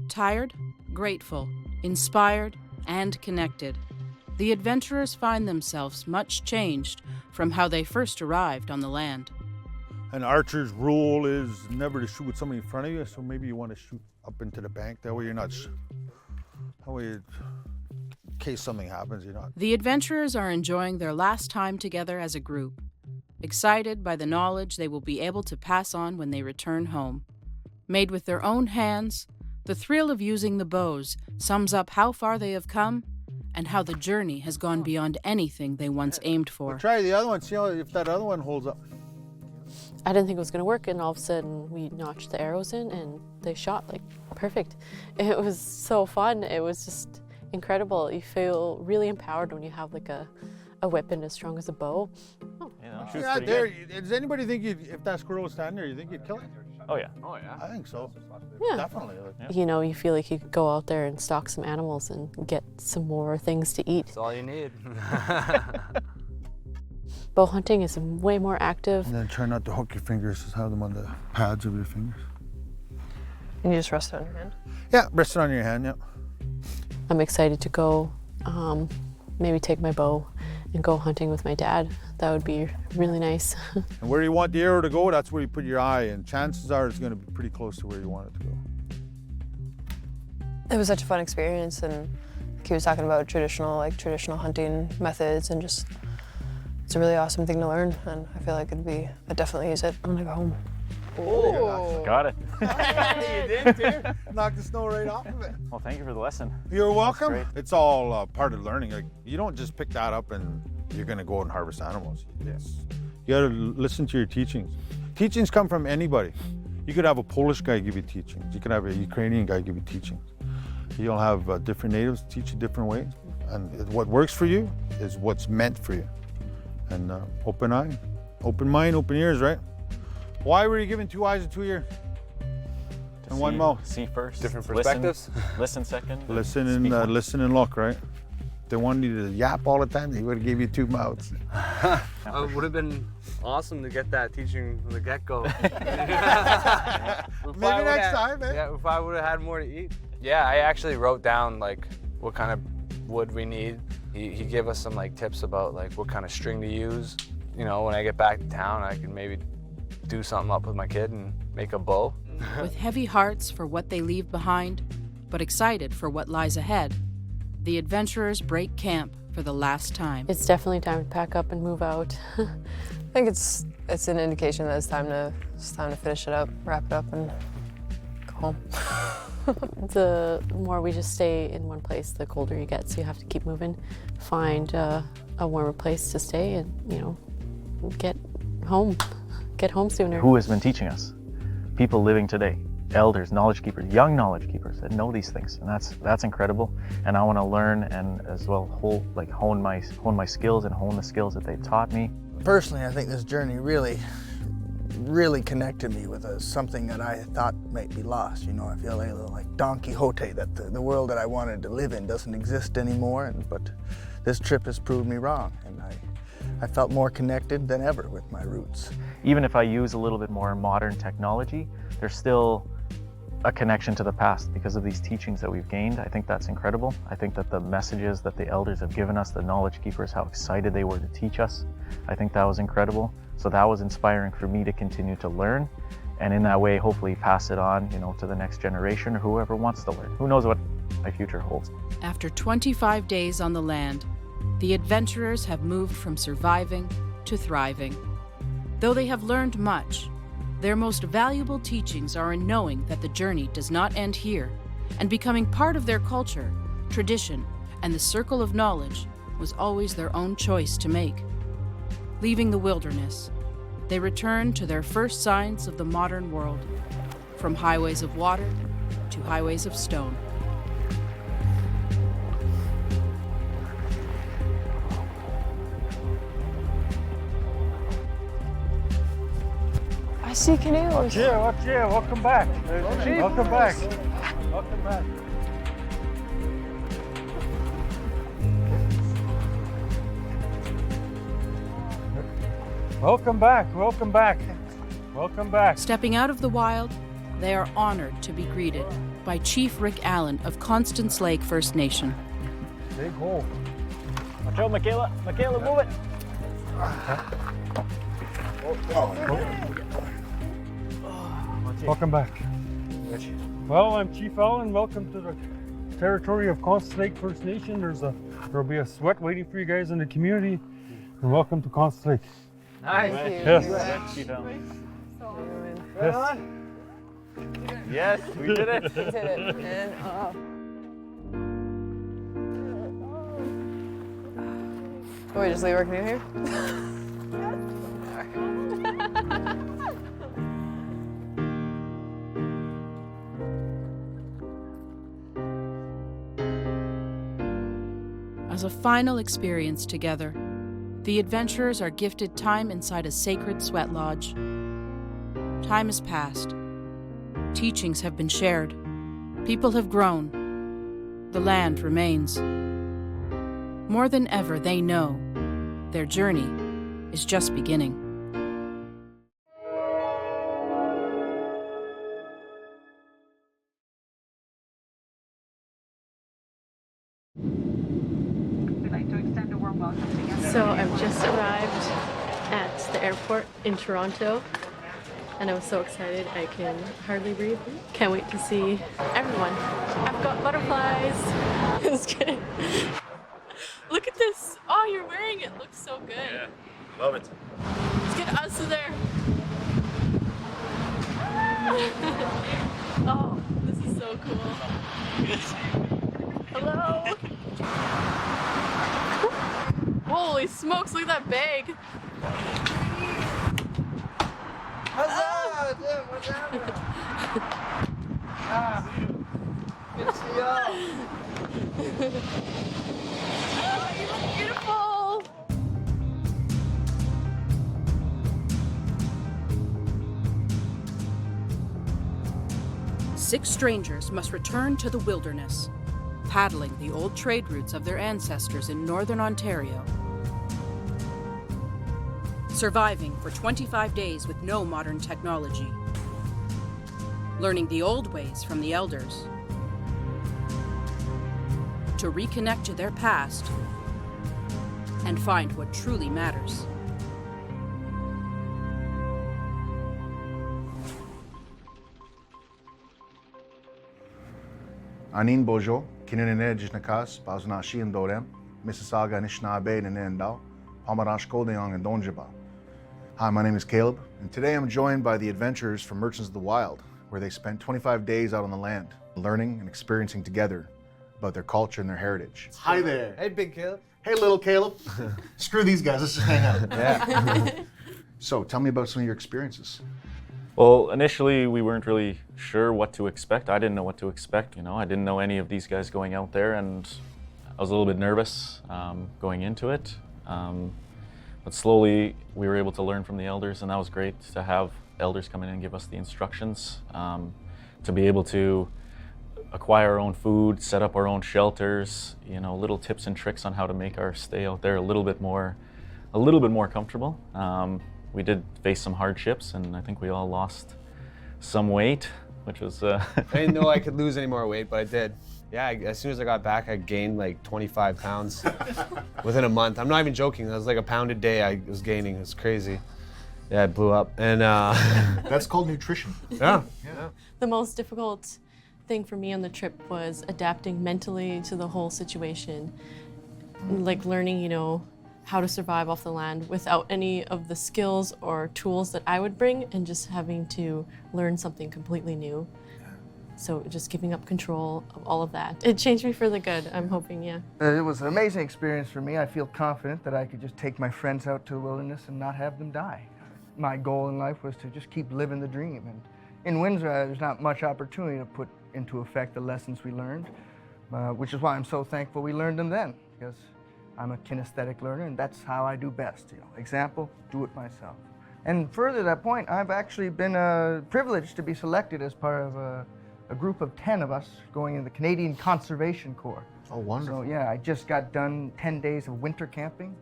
Speaker 3: Tired, grateful, inspired, and connected, the adventurers find themselves much changed from how they first arrived on the land.
Speaker 14: An archer's rule is never to shoot with somebody in front of you, so maybe you want to shoot up into the bank. That way you're not, that way in case something happens, you're not.
Speaker 3: The adventurers are enjoying their last time together as a group, excited by the knowledge they will be able to pass on when they return home. Made with their own hands, the thrill of using the bows sums up how far they have come and how the journey has gone beyond anything they once aimed for.
Speaker 14: We'll try the other one, see how, if that other one holds up.
Speaker 1: I didn't think it was going to work, and all of a sudden we notched the arrows in and they shot like perfect. It was so fun. It was just incredible. You feel really empowered when you have like a weapon as strong as a bow. Oh.
Speaker 14: Yeah, there. Does anybody think if that squirrel was standing there, you think you'd kill it?
Speaker 4: Oh yeah.
Speaker 9: Oh yeah.
Speaker 14: I think so.
Speaker 1: Yeah.
Speaker 14: Definitely.
Speaker 4: Yeah.
Speaker 1: You know, you feel like you could go out there and stalk some animals and get some more things to eat.
Speaker 9: That's all you need.
Speaker 1: Bow hunting is way more active.
Speaker 14: And then try not to hook your fingers, just have them on the pads of your fingers.
Speaker 11: And you just rest it on your hand?
Speaker 14: Yeah, rest it on your hand, yeah.
Speaker 1: I'm excited to go maybe take my bow and go hunting with my dad. That would be really nice.
Speaker 14: And where you want the arrow to go, that's where you put your eye, and chances are it's going to be pretty close to where you want it to go.
Speaker 11: It was such a fun experience, and he was talking about traditional hunting methods, and just it's a really awesome thing to learn, and I feel like I'd definitely use it when I go home.
Speaker 4: Oh, got it.
Speaker 14: You did too. Knocked the snow right off of it.
Speaker 4: Well, thank you for the lesson.
Speaker 14: You're welcome. It's all part of learning. Like, you don't just pick that up and you're going to go out and harvest animals. Yes. You got to listen to your teachings. Teachings come from anybody. You could have a Polish guy give you teachings. You could have a Ukrainian guy give you teachings. You'll have different natives teach you different ways. And what works for you is what's meant for you. And open eye, open mind, open ears, right? Why were you given 2 eyes and 2 ears? And one mouth?
Speaker 4: See first.
Speaker 9: Different perspectives.
Speaker 4: Listen second.
Speaker 14: Listen and look, right? If they wanted you to yap all the time, they would have gave you 2 mouths.
Speaker 9: It would have been awesome to get that teaching from the get-go.
Speaker 14: Maybe next time, eh?
Speaker 9: Yeah, if I would have had more to eat. Yeah, I actually wrote down like what kind of wood we need.
Speaker 5: He gave us some like tips about like what kind of string to use. You know, when I get back to town, I can maybe do something up with my kid and make a bow.
Speaker 3: With heavy hearts for what they leave behind, but excited for what lies ahead, the adventurers break camp for the last time.
Speaker 1: It's definitely time to pack up and move out.
Speaker 11: I think it's an indication that it's time to finish it up, wrap it up, and go home.
Speaker 1: The more we just stay in one place, the colder you get, so you have to keep moving, find a warmer place to stay, and, you know, get home sooner.
Speaker 4: Who has been teaching us? People living today, elders, knowledge keepers, young knowledge keepers that know these things, and that's incredible. And I want to learn and as well hone my skills and hone the skills that they taught me.
Speaker 2: Personally, I think this journey really connected me with something that I thought might be lost. You know, I feel a little like Don Quixote, that the world that I wanted to live in doesn't exist anymore. But this trip has proved me wrong, and I felt more connected than ever with my roots.
Speaker 4: Even if I use a little bit more modern technology, there's still a connection to the past because of these teachings that we've gained. I think that's incredible. I think that the messages that the elders have given us, the knowledge keepers, how excited they were to teach us, I think that was incredible. So that was inspiring for me to continue to learn, and in that way, hopefully pass it on, you know, to the next generation or whoever wants to learn. Who knows what my future holds.
Speaker 3: After 25 days on the land, the adventurers have moved from surviving to thriving. Though they have learned much, their most valuable teachings are in knowing that the journey does not end here, and becoming part of their culture, tradition, and the circle of knowledge was always their own choice to make. Leaving the wilderness, they return to their first signs of the modern world, from highways of water to highways of stone.
Speaker 11: I see canoes.
Speaker 10: Watch here, welcome back. Welcome back. Welcome back. Welcome back, welcome back. Welcome back.
Speaker 3: Stepping out of the wild, they are honored to be greeted by Chief Rick Allen of Constance Lake First Nation.
Speaker 10: Big hole.
Speaker 4: Watch out, Michaela. Michaela, move it.
Speaker 10: Welcome back. Well, I'm Chief Allen. Welcome to the territory of Constance Lake First Nation. There'll be a sweat waiting for you guys in the community. And welcome to Constance Lake.
Speaker 4: Nice.
Speaker 10: Yes.
Speaker 4: Chief Allen.
Speaker 10: Yes.
Speaker 4: Yes, we did it.
Speaker 11: We did it. And can we just leave our canoe here?
Speaker 3: As a final experience together, the adventurers are gifted time inside a sacred sweat lodge. Time has passed. Teachings have been shared. People have grown. The land remains. More than ever, they know their journey is just beginning.
Speaker 1: So I've just arrived at the airport in Toronto, and I was so excited I can hardly breathe. Can't wait to see everyone. I've got butterflies. Just kidding. Look at this. Oh, you're wearing it. Looks so good.
Speaker 4: Yeah, love it.
Speaker 1: Let's get us in there. Oh, this is so cool. Hello. Holy smokes, look at that bag.
Speaker 2: Huzzah! Jim, what's happening? Good to see y'all.
Speaker 1: Oh, you look beautiful.
Speaker 3: Six strangers must return to the wilderness, paddling the old trade routes of their ancestors in northern Ontario. Surviving for 25 days with no modern technology. Learning the old ways from the elders. To reconnect to their past and find what truly matters.
Speaker 15: Anin Bojo, Kinene Jishnakas, Baznashi and Dorem, Mississauga Nishnabe Nenendao, Pamarash Kodeong and Donjaba. Hi, my name is Caleb, and today I'm joined by the adventurers from Merchants of the Wild, where they spent 25 days out on the land, learning and experiencing together about their culture and their heritage. Hi there.
Speaker 9: Hey, big Caleb.
Speaker 15: Hey, little Caleb. Screw these guys, let's just hang out.
Speaker 9: Yeah.
Speaker 15: So, tell me about some of your experiences.
Speaker 4: Well, initially we weren't really sure what to expect. I didn't know what to expect, I didn't know any of these guys going out there, and I was a little bit nervous going into it. But slowly we were able to learn from the elders, and that was great to have elders come in and give us the instructions, to be able to acquire our own food, set up our own shelters, little tips and tricks on how to make our stay out there a little bit more comfortable. We did face some hardships, and I think we all lost some weight, which was...
Speaker 9: I didn't know I could lose any more weight, but I did. Yeah, as soon as I got back, I gained like 25 pounds within a month. I'm not even joking. That was like a pound a day I was gaining. It was crazy. Yeah, I blew up. And
Speaker 15: That's called nutrition.
Speaker 9: Yeah.
Speaker 1: The most difficult thing for me on the trip was adapting mentally to the whole situation. Like learning, how to survive off the land without any of the skills or tools that I would bring, and just having to learn something completely new. So just giving up control of all of that. It changed me for the good, I'm hoping, yeah.
Speaker 2: It was an amazing experience for me. I feel confident that I could just take my friends out to the wilderness and not have them die. My goal in life was to just keep living the dream. And in Windsor, there's not much opportunity to put into effect the lessons we learned, which is why I'm so thankful we learned them then, because I'm a kinesthetic learner, and that's how I do best. Example, do it myself. And further to that point, I've actually been privileged to be selected as part of a group of 10 of us going in the Canadian Conservation Corps.
Speaker 15: Oh, wonderful.
Speaker 2: So yeah, I just got done 10 days of winter camping,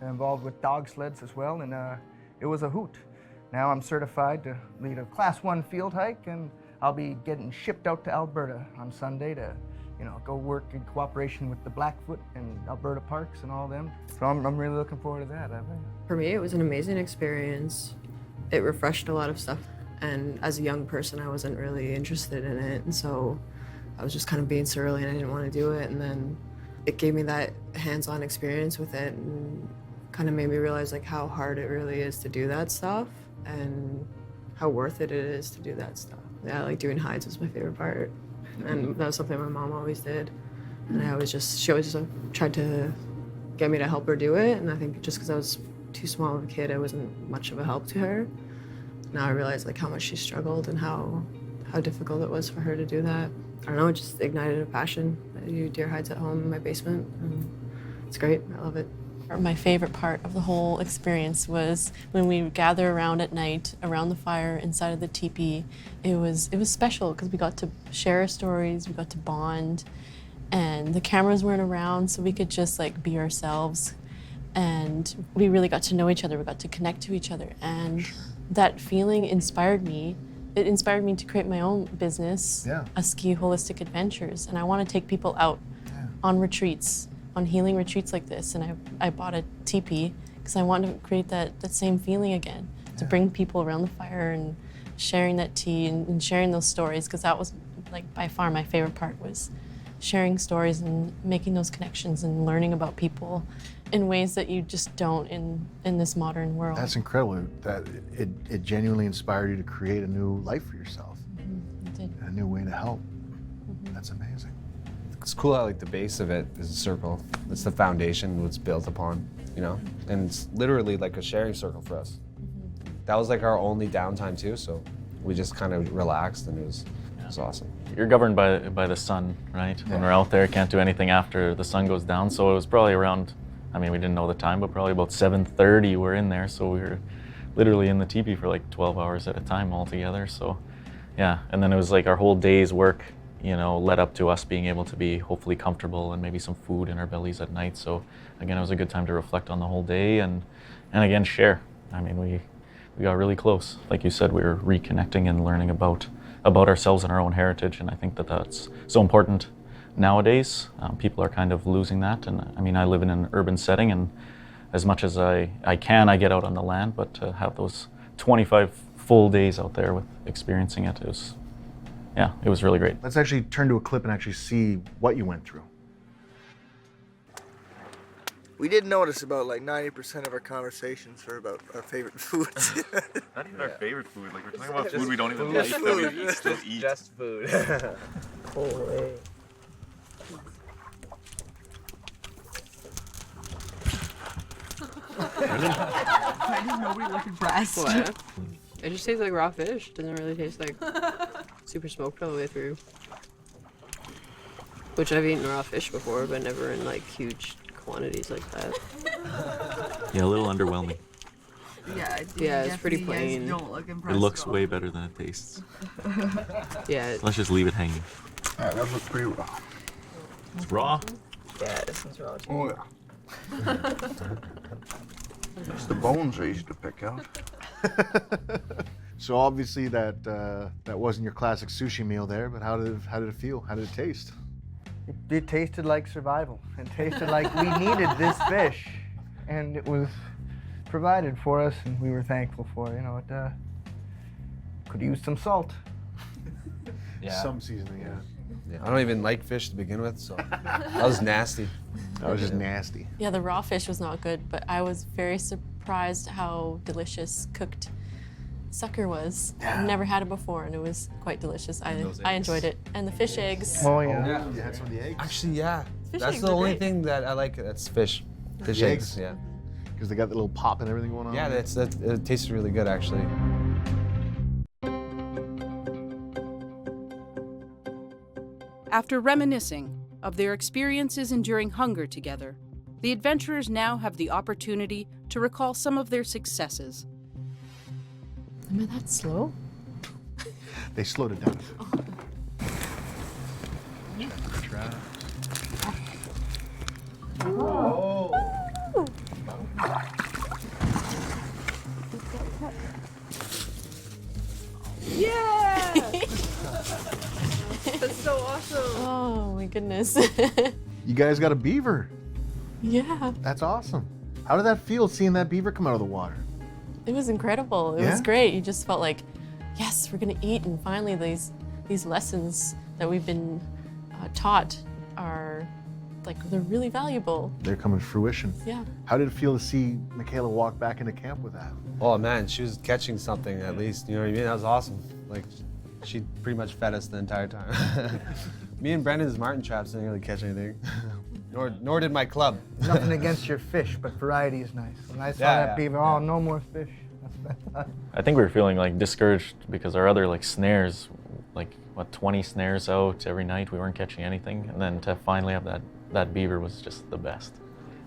Speaker 2: involved with dog sleds as well, and it was a hoot. Now I'm certified to lead a Class 1 field hike, and I'll be getting shipped out to Alberta on Sunday to go work in cooperation with the Blackfoot and Alberta Parks and all them. So I'm really looking forward to that.
Speaker 11: For me, it was an amazing experience. It refreshed a lot of stuff. And as a young person, I wasn't really interested in it. And so I was just kind of being surly and I didn't want to do it. And then it gave me that hands-on experience with it and kind of made me realize how hard it really is to do that stuff and how worth it is to do that stuff. Yeah, doing hides was my favorite part. And that was something my mom always did. And she always tried to get me to help her do it. And I think just because I was too small of a kid, I wasn't much of a help to her. Now I realize how much she struggled and how difficult it was for her to do that. I don't know, it just ignited a passion. I do deer hides at home in my basement, and it's great, I love it.
Speaker 1: My favorite part of the whole experience was when we would gather around at night, around the fire, inside of the teepee. It was special because we got to share our stories, we got to bond, and the cameras weren't around, so we could just be ourselves. And we really got to know each other, we got to connect to each other, and that feeling inspired me. It inspired me to create my own business, A Ski Holistic Adventures, and I want to take people out on retreats, on healing retreats like this, and I bought a teepee because I want to create that same feeling again, to bring people around the fire and sharing that tea and sharing those stories, because that was by far my favorite part, was sharing stories and making those connections and learning about people in ways that you just don't in this modern world.
Speaker 15: That's incredible that it genuinely inspired you to create a new life for yourself.
Speaker 1: It did.
Speaker 15: A new way to help. That's amazing.
Speaker 5: It's cool how the base of it is a circle. It's the foundation it's built upon, And it's literally like a sharing circle for us. That was our only downtime too, so we just kind of relaxed, and it was awesome.
Speaker 4: You're governed by the sun, right? When we're out there, can't do anything after the sun goes down. So it was probably around, we didn't know the time, but probably about 7:30 we're in there. So we were literally in the teepee for 12 hours at a time altogether. So yeah, and then it was our whole day's work, led up to us being able to be hopefully comfortable and maybe some food in our bellies at night. So again, it was a good time to reflect on the whole day and again, share. We got really close. Like you said, we were reconnecting and learning about ourselves and our own heritage, and I think that's so important nowadays. People are kind of losing that, and I live in an urban setting, and as much as I get out on the land, but to have those 25 full days out there with experiencing it, it was really great.
Speaker 15: Let's actually turn to a clip and actually see what you went through.
Speaker 2: We did notice about like 90% of our conversations were about our favorite foods.
Speaker 4: Not even our favorite food. Like, we're talking about food we don't even like that we still eat.
Speaker 2: Just food. Holy.
Speaker 11: Why did nobody look impressed? What? It just tastes like raw fish. It doesn't really taste like super smoked all the way through. Which I've eaten raw fish before, but never in like huge quantities like that.
Speaker 4: Yeah, a little underwhelming.
Speaker 11: Yeah, it's pretty plain.
Speaker 12: Don't look
Speaker 4: It
Speaker 12: impressed
Speaker 4: looks
Speaker 12: at all.
Speaker 4: way better than it tastes.
Speaker 11: Yeah.
Speaker 4: Let's just leave it hanging.
Speaker 2: Yeah, that looks pretty raw.
Speaker 4: It's raw.
Speaker 11: Yeah, this one's raw too.
Speaker 2: Oh yeah. It's the bones are easy to pick out.
Speaker 15: So obviously that wasn't your classic sushi meal there, but how did it feel? How did it taste?
Speaker 2: It tasted like survival. It tasted like we needed this fish, and it was provided for us, and we were thankful for it. You know, it could use some salt.
Speaker 4: Yeah.
Speaker 15: Some seasoning, yeah.
Speaker 9: Yeah, I don't even like fish to begin with, so that was nasty.
Speaker 15: That was just nasty.
Speaker 1: Yeah, the raw fish was not good, but I was very surprised how delicious cooked sucker was. I've never had it before, and it was quite delicious. I enjoyed it. And the fish eggs.
Speaker 2: Oh yeah.
Speaker 15: You had some of the eggs?
Speaker 9: Actually, yeah.
Speaker 1: Fish
Speaker 9: That's
Speaker 1: eggs
Speaker 9: the
Speaker 1: are
Speaker 9: only
Speaker 1: great.
Speaker 9: thing that I like. That's fish. Fish
Speaker 15: The
Speaker 9: eggs.
Speaker 15: eggs?
Speaker 9: Yeah.
Speaker 15: Because they got the little pop and everything going on?
Speaker 9: Yeah, it tastes really good actually.
Speaker 3: After reminiscing of their experiences enduring hunger together, the adventurers now have the opportunity to recall some of their successes.
Speaker 1: Am I that slow?
Speaker 15: They slowed it down.
Speaker 11: Yeah! That's so awesome.
Speaker 1: Oh my goodness.
Speaker 15: You guys got a beaver.
Speaker 1: Yeah,
Speaker 15: That's awesome. How did that feel seeing that beaver come out of the water?
Speaker 1: it was incredible. It
Speaker 15: Yeah?
Speaker 1: was great. You just felt like, yes, we're gonna eat, and finally these lessons that we've been taught are they're really valuable.
Speaker 15: They're coming to fruition.
Speaker 1: Yeah.
Speaker 15: How did it feel to see Michaela walk back into camp with that?
Speaker 9: Oh man, she was catching something at least. You know what I mean? That was awesome. Like, she pretty much fed us the entire time. Me and Brendan's martin traps didn't really catch anything. Nor did my club.
Speaker 2: Nothing against your fish, but variety is nice. When I saw that beaver, oh, no more fish.
Speaker 4: I think we were feeling like discouraged because our other snares, 20 snares out every night, we weren't catching anything. And then to finally have that beaver was just the best.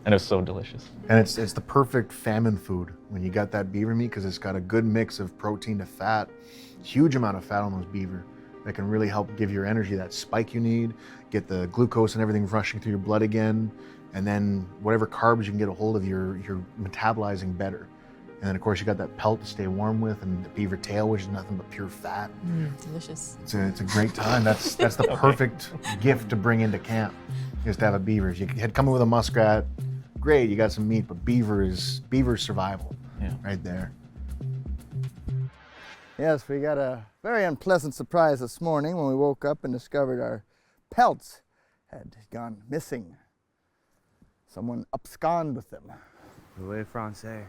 Speaker 4: And it was so delicious.
Speaker 15: And it's the perfect famine food when you got that beaver meat because it's got a good mix of protein to fat, huge amount of fat on those beaver that can really help give your energy that spike you need, get the glucose and everything rushing through your blood again, and then whatever carbs you can get a hold of, you're metabolizing better. And then of course you got that pelt to stay warm with, and the beaver tail, which is nothing but pure fat.
Speaker 1: Delicious.
Speaker 15: It's a great time. That's the perfect gift to bring into camp, is to have a beaver. If you had come in with a muskrat, great, you got some meat, but beaver's survival, right there.
Speaker 2: Yes, we got a very unpleasant surprise this morning when we woke up and discovered our pelts had gone missing. Someone absconded with them.
Speaker 5: Oui, français.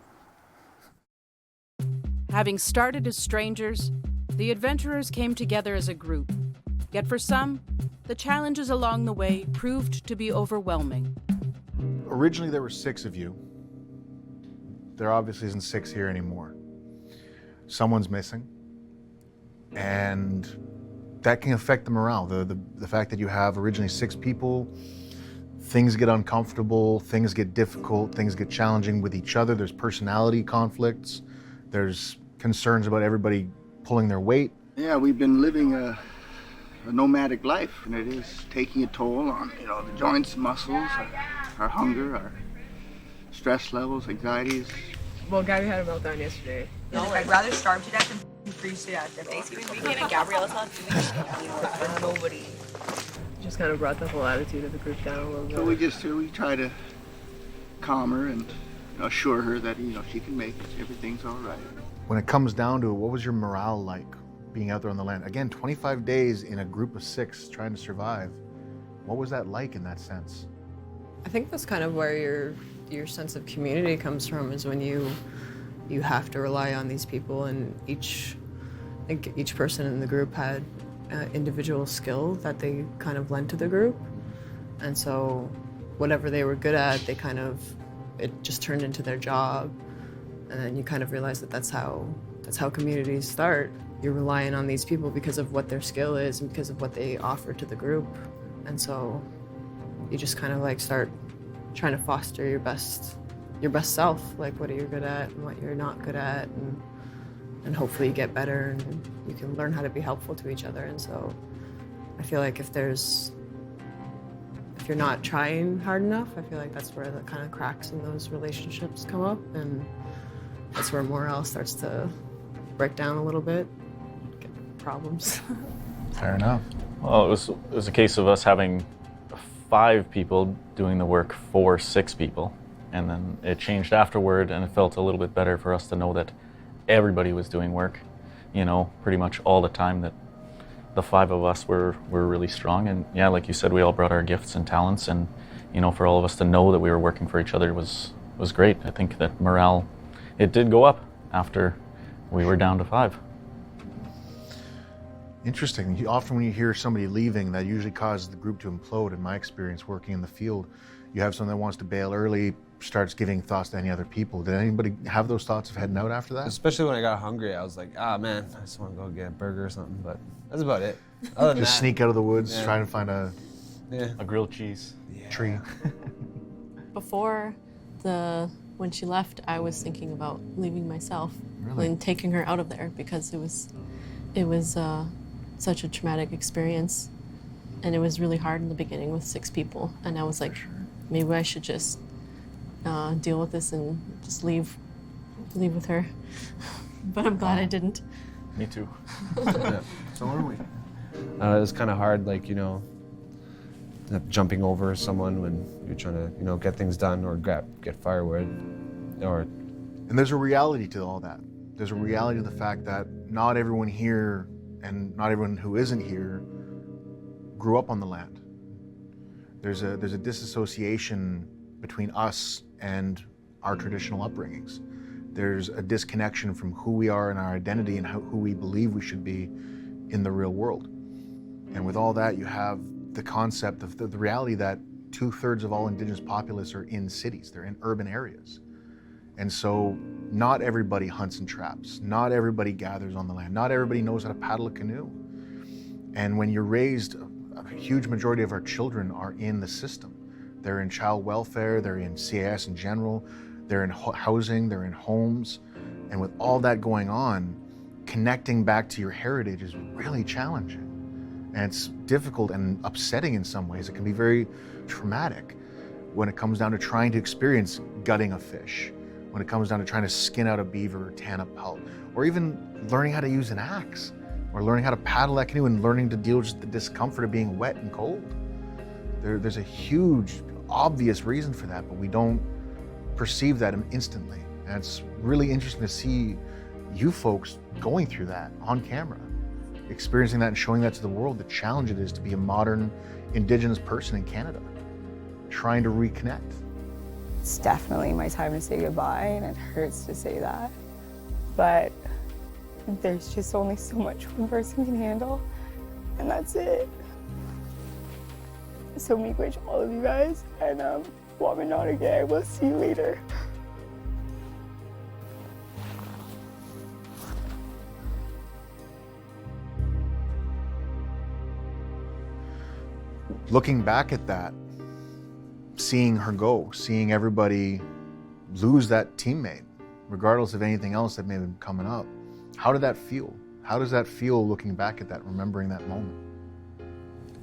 Speaker 3: Having started as strangers, the adventurers came together as a group. Yet for some, the challenges along the way proved to be overwhelming.
Speaker 15: Originally there were 6 of you. There obviously isn't 6 here anymore. Someone's missing, and that can affect the morale. The fact that you have originally 6 people, things get uncomfortable, things get difficult, things get challenging with each other. There's personality conflicts. There's concerns about everybody pulling their weight.
Speaker 2: Yeah, we've been living a nomadic life, and it is taking a toll on the joints, muscles, our hunger, our stress levels, anxieties.
Speaker 11: Well, Gabby had a meltdown yesterday.
Speaker 12: No, I'd rather starve to death than freeze to death. Thanksgiving weekend and Gabrielle's house, and nobody.
Speaker 11: Just kind of brought the whole attitude of the group down a little bit.
Speaker 2: So we try to calm her and assure her that, she can make it. Everything's all right.
Speaker 15: When it comes down to it, what was your morale like being out there on the land? Again, 25 days in a group of 6 trying to survive. What was that like in that sense?
Speaker 11: I think that's kind of where your sense of community comes from, is when you have to rely on these people, and each person in the group had individual skill that they kind of lent to the group. And so whatever they were good at, it just turned into their job. And then you kind of realize that that's how communities start. You're relying on these people because of what their skill is and because of what they offer to the group. And so you just kind of like start trying to foster your best self, like what are you good at and what you're not good at, and hopefully you get better and you can learn how to be helpful to each other. And so I feel like if you're not trying hard enough, I feel like that's where the kind of cracks in those relationships come up, and that's where morale starts to break down a little bit, get problems.
Speaker 15: Fair enough.
Speaker 4: Well, it was a case of us having 5 people doing the work for 6 people. And then it changed afterward, and it felt a little bit better for us to know that everybody was doing work, pretty much all the time, that the 5 of us were really strong. And yeah, like you said, we all brought our gifts and talents, and, for all of us to know that we were working for each other was great. I think that morale, it did go up after we were down to 5.
Speaker 15: Interesting. Often when you hear somebody leaving, that usually causes the group to implode. In my experience working in the field, you have someone that wants to bail early, starts giving thoughts to any other people. Did anybody have those thoughts of heading out after that?
Speaker 9: Especially when I got hungry, I was like, man, I just want to go get a burger or something, but that's about it. Other than
Speaker 15: Just
Speaker 9: that,
Speaker 15: sneak out of the woods,
Speaker 9: yeah.
Speaker 15: trying to find a
Speaker 4: grilled cheese
Speaker 15: tree.
Speaker 1: Before when she left, I was thinking about leaving myself.
Speaker 15: Really?
Speaker 1: And taking her out of there, because it was such a traumatic experience, and it was really hard in the beginning with 6 people. And I was like, maybe I should just deal with this and just leave with her. But I'm glad I didn't.
Speaker 4: Me too.
Speaker 9: Yeah.
Speaker 15: So are we.
Speaker 9: It was kind of hard, jumping over someone when you're trying to, get things done or get firewood,
Speaker 15: And there's a reality to all that. There's a reality to the fact that not everyone here and not everyone who isn't here grew up on the land. There's a disassociation between us and our traditional upbringings. There's a disconnection from who we are and our identity and who we believe we should be in the real world. And with all that, you have the concept of the reality that 2/3 of all Indigenous populace are in cities. They're in urban areas. And so not everybody hunts and traps. Not everybody gathers on the land. Not everybody knows how to paddle a canoe. And when you're raised, a huge majority of our children are in the system. They're in child welfare, they're in CIS in general, they're in housing, they're in homes. And with all that going on, connecting back to your heritage is really challenging. And it's difficult and upsetting in some ways. It can be very traumatic when it comes down to trying to experience gutting a fish, when it comes down to trying to skin out a beaver or tan a pelt, or even learning how to use an axe, or learning how to paddle that canoe and learning to deal with just the discomfort of being wet and cold. There's a huge, obvious reason for that, but we don't perceive that instantly. And it's really interesting to see you folks going through that on camera, experiencing that and showing that to the world, the challenge it is to be a modern Indigenous person in Canada, trying to reconnect.
Speaker 16: It's definitely my time to say goodbye, and it hurts to say that. But there's just only so much one person can handle, and that's it. So miigwech all of you guys, and Waminautige, we'll see you later.
Speaker 15: Looking back at that, seeing her go, seeing everybody lose that teammate, regardless of anything else that may have been coming up, how did that feel? How does that feel looking back at that, remembering that moment?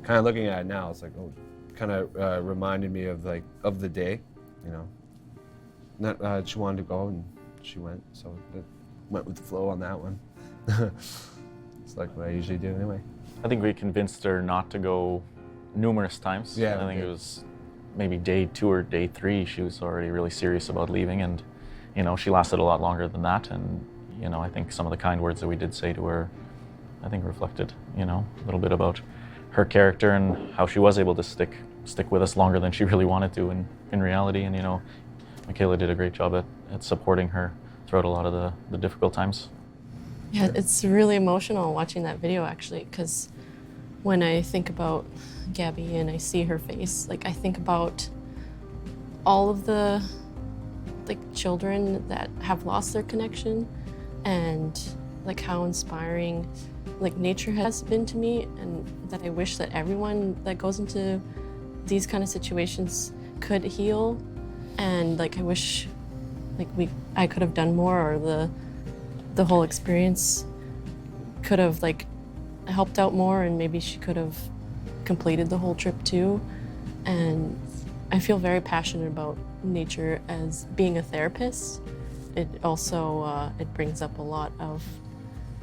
Speaker 9: Kind of looking at it now, it's like, kind of reminded me of the day, she wanted to go and she went, so it went with the flow on that one. It's like what I usually do anyway.
Speaker 4: I think we convinced her not to go numerous times.
Speaker 9: Yeah,
Speaker 4: I think it was maybe day 2 or day 3, she was already really serious about leaving, and you know, she lasted a lot longer than that. And you know, I think some of the kind words that we did say to her, I think reflected, you know, a little bit about her character and how she was able to stick with us longer than she really wanted to in reality. And you know, Michaela did a great job at supporting her throughout a lot of the difficult times.
Speaker 1: Yeah, it's really emotional watching that video actually, because when I think about Gabby and I see her face, like I think about all of the like children that have lost their connection, and like how inspiring like nature has been to me, and that I wish that everyone that goes into these kind of situations could heal. And like I wish like I could have done more, or the whole experience could have like helped out more, and maybe she could have completed the whole trip too. And I feel very passionate about nature as being a therapist. It also it brings up a lot of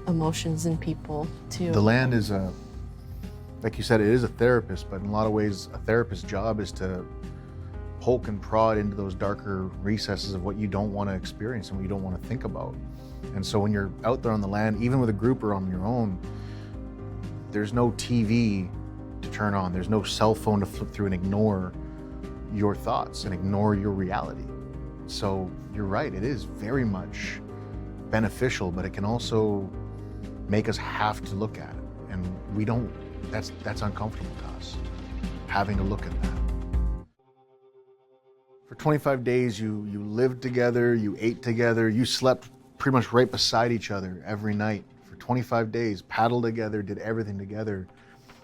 Speaker 1: emotions in people too.
Speaker 15: The land is like you said, it is a therapist, but in a lot of ways a therapist's job is to poke and prod into those darker recesses of what you don't want to experience and what you don't want to think about. And so when you're out there on the land, even with a group or on your own, there's no TV to turn on, there's no cell phone to flip through and ignore your thoughts and ignore your reality. So you're right, it is very much beneficial, but it can also make us have to look at it. And we don't, that's uncomfortable to us, having to look at that. For 25 days, you lived together, you ate together, you slept pretty much right beside each other every night. For 25 days, paddled together, did everything together.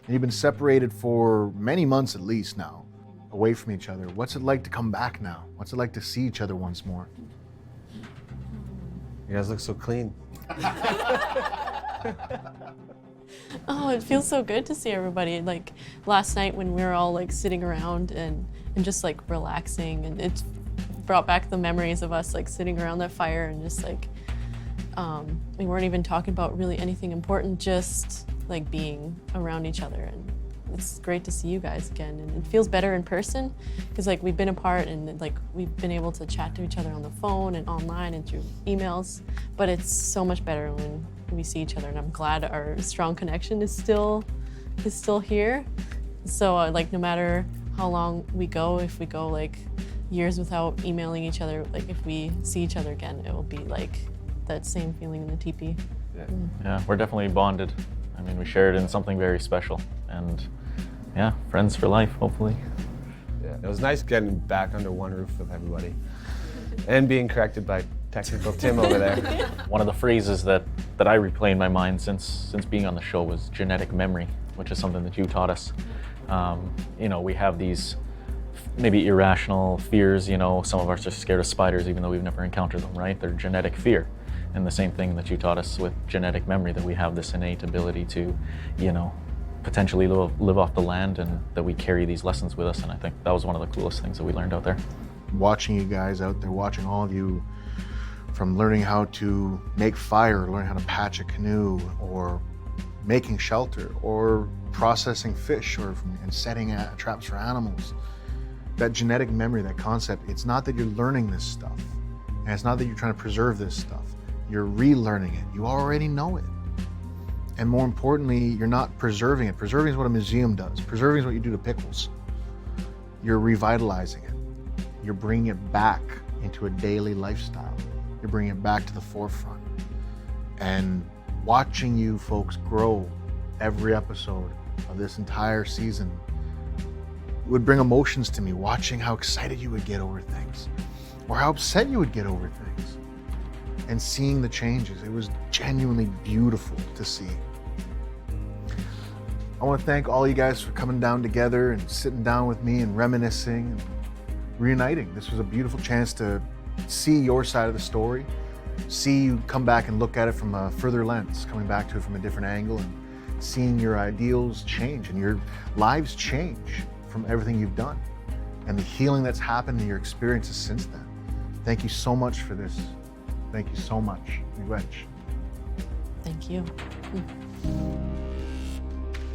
Speaker 15: And you've been separated for many months at least now, away from each other. What's it like to come back now? What's it like to see each other once more?
Speaker 9: You guys look so clean.
Speaker 1: Oh, it feels so good to see everybody. Like last night when we were all like sitting around and just like relaxing, and it brought back the memories of us like sitting around that fire and just like, we weren't even talking about really anything important, just like being around each other. And it's great to see you guys again, and it feels better in person because like we've been apart and like we've been able to chat to each other on the phone and online and through emails, but it's so much better when we see each other, and I'm glad our strong connection is still here. So like no matter how long we go, if we go like years without emailing each other, like if we see each other again, it will be like that same feeling in the teepee.
Speaker 4: Yeah, we're definitely bonded. I mean, we shared in something very special, and yeah, friends for life, hopefully.
Speaker 9: Yeah, it was nice getting back under one roof with everybody and being corrected by technical Tim over there.
Speaker 4: One of the phrases that I replay in my mind since being on the show was genetic memory, which is something that you taught us. You know, we have these maybe irrational fears, you know, some of us are scared of spiders even though we've never encountered them, right? They're genetic fear. And the same thing that you taught us with genetic memory, that we have this innate ability to, you know, potentially live off the land, and that we carry these lessons with us. And I think that was one of the coolest things that we learned out there.
Speaker 15: Watching you guys out there, watching all of you, from learning how to make fire, learning how to patch a canoe, or making shelter, or processing fish, and setting traps for animals. That genetic memory, that concept, it's not that you're learning this stuff, and it's not that you're trying to preserve this stuff. You're relearning it. You already know it. And more importantly, you're not preserving it. Preserving is what a museum does. Preserving is what you do to pickles. You're revitalizing it. You're bringing it back into a daily lifestyle. You're bringing it back to the forefront. And watching you folks grow every episode of this entire season would bring emotions to me, watching how excited you would get over things, or how upset you would get over things. And seeing the changes, it was genuinely beautiful to see. I want to thank all you guys for coming down together and sitting down with me and reminiscing and reuniting. This was a beautiful chance to see your side of the story, see you come back and look at it from a further lens, coming back to it from a different angle, and seeing your ideals change and your lives change from everything you've done and the healing that's happened in your experiences since then. Thank you so much for this. Thank you so much. Miigwech.
Speaker 1: Thank you.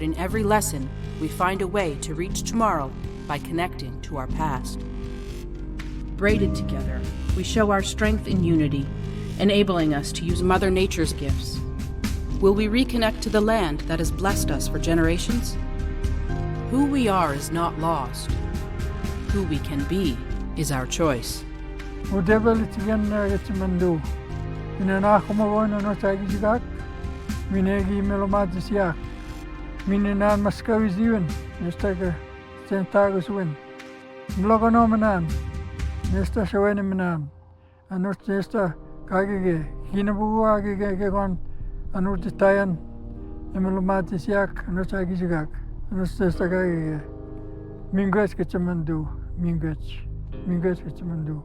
Speaker 3: in every lesson, we find a way to reach tomorrow by connecting to our past. Braided together, we show our strength in unity, enabling us to use Mother Nature's gifts. Will we reconnect to the land that has blessed us for generations? Who we are is not lost. Who we can be is our choice.
Speaker 10: Minegi melomatis yak. Mininan maskawis yun. Nestaga centagos win. Mlogono manan. Nesta shawene manan. Anut nesta kagige. Hinabu agige gegon. Anut tayan. Melomatis yak. Anut agizigak. Anut nesta kagige. Mingwes kechamandu. Mingwes kechamandu.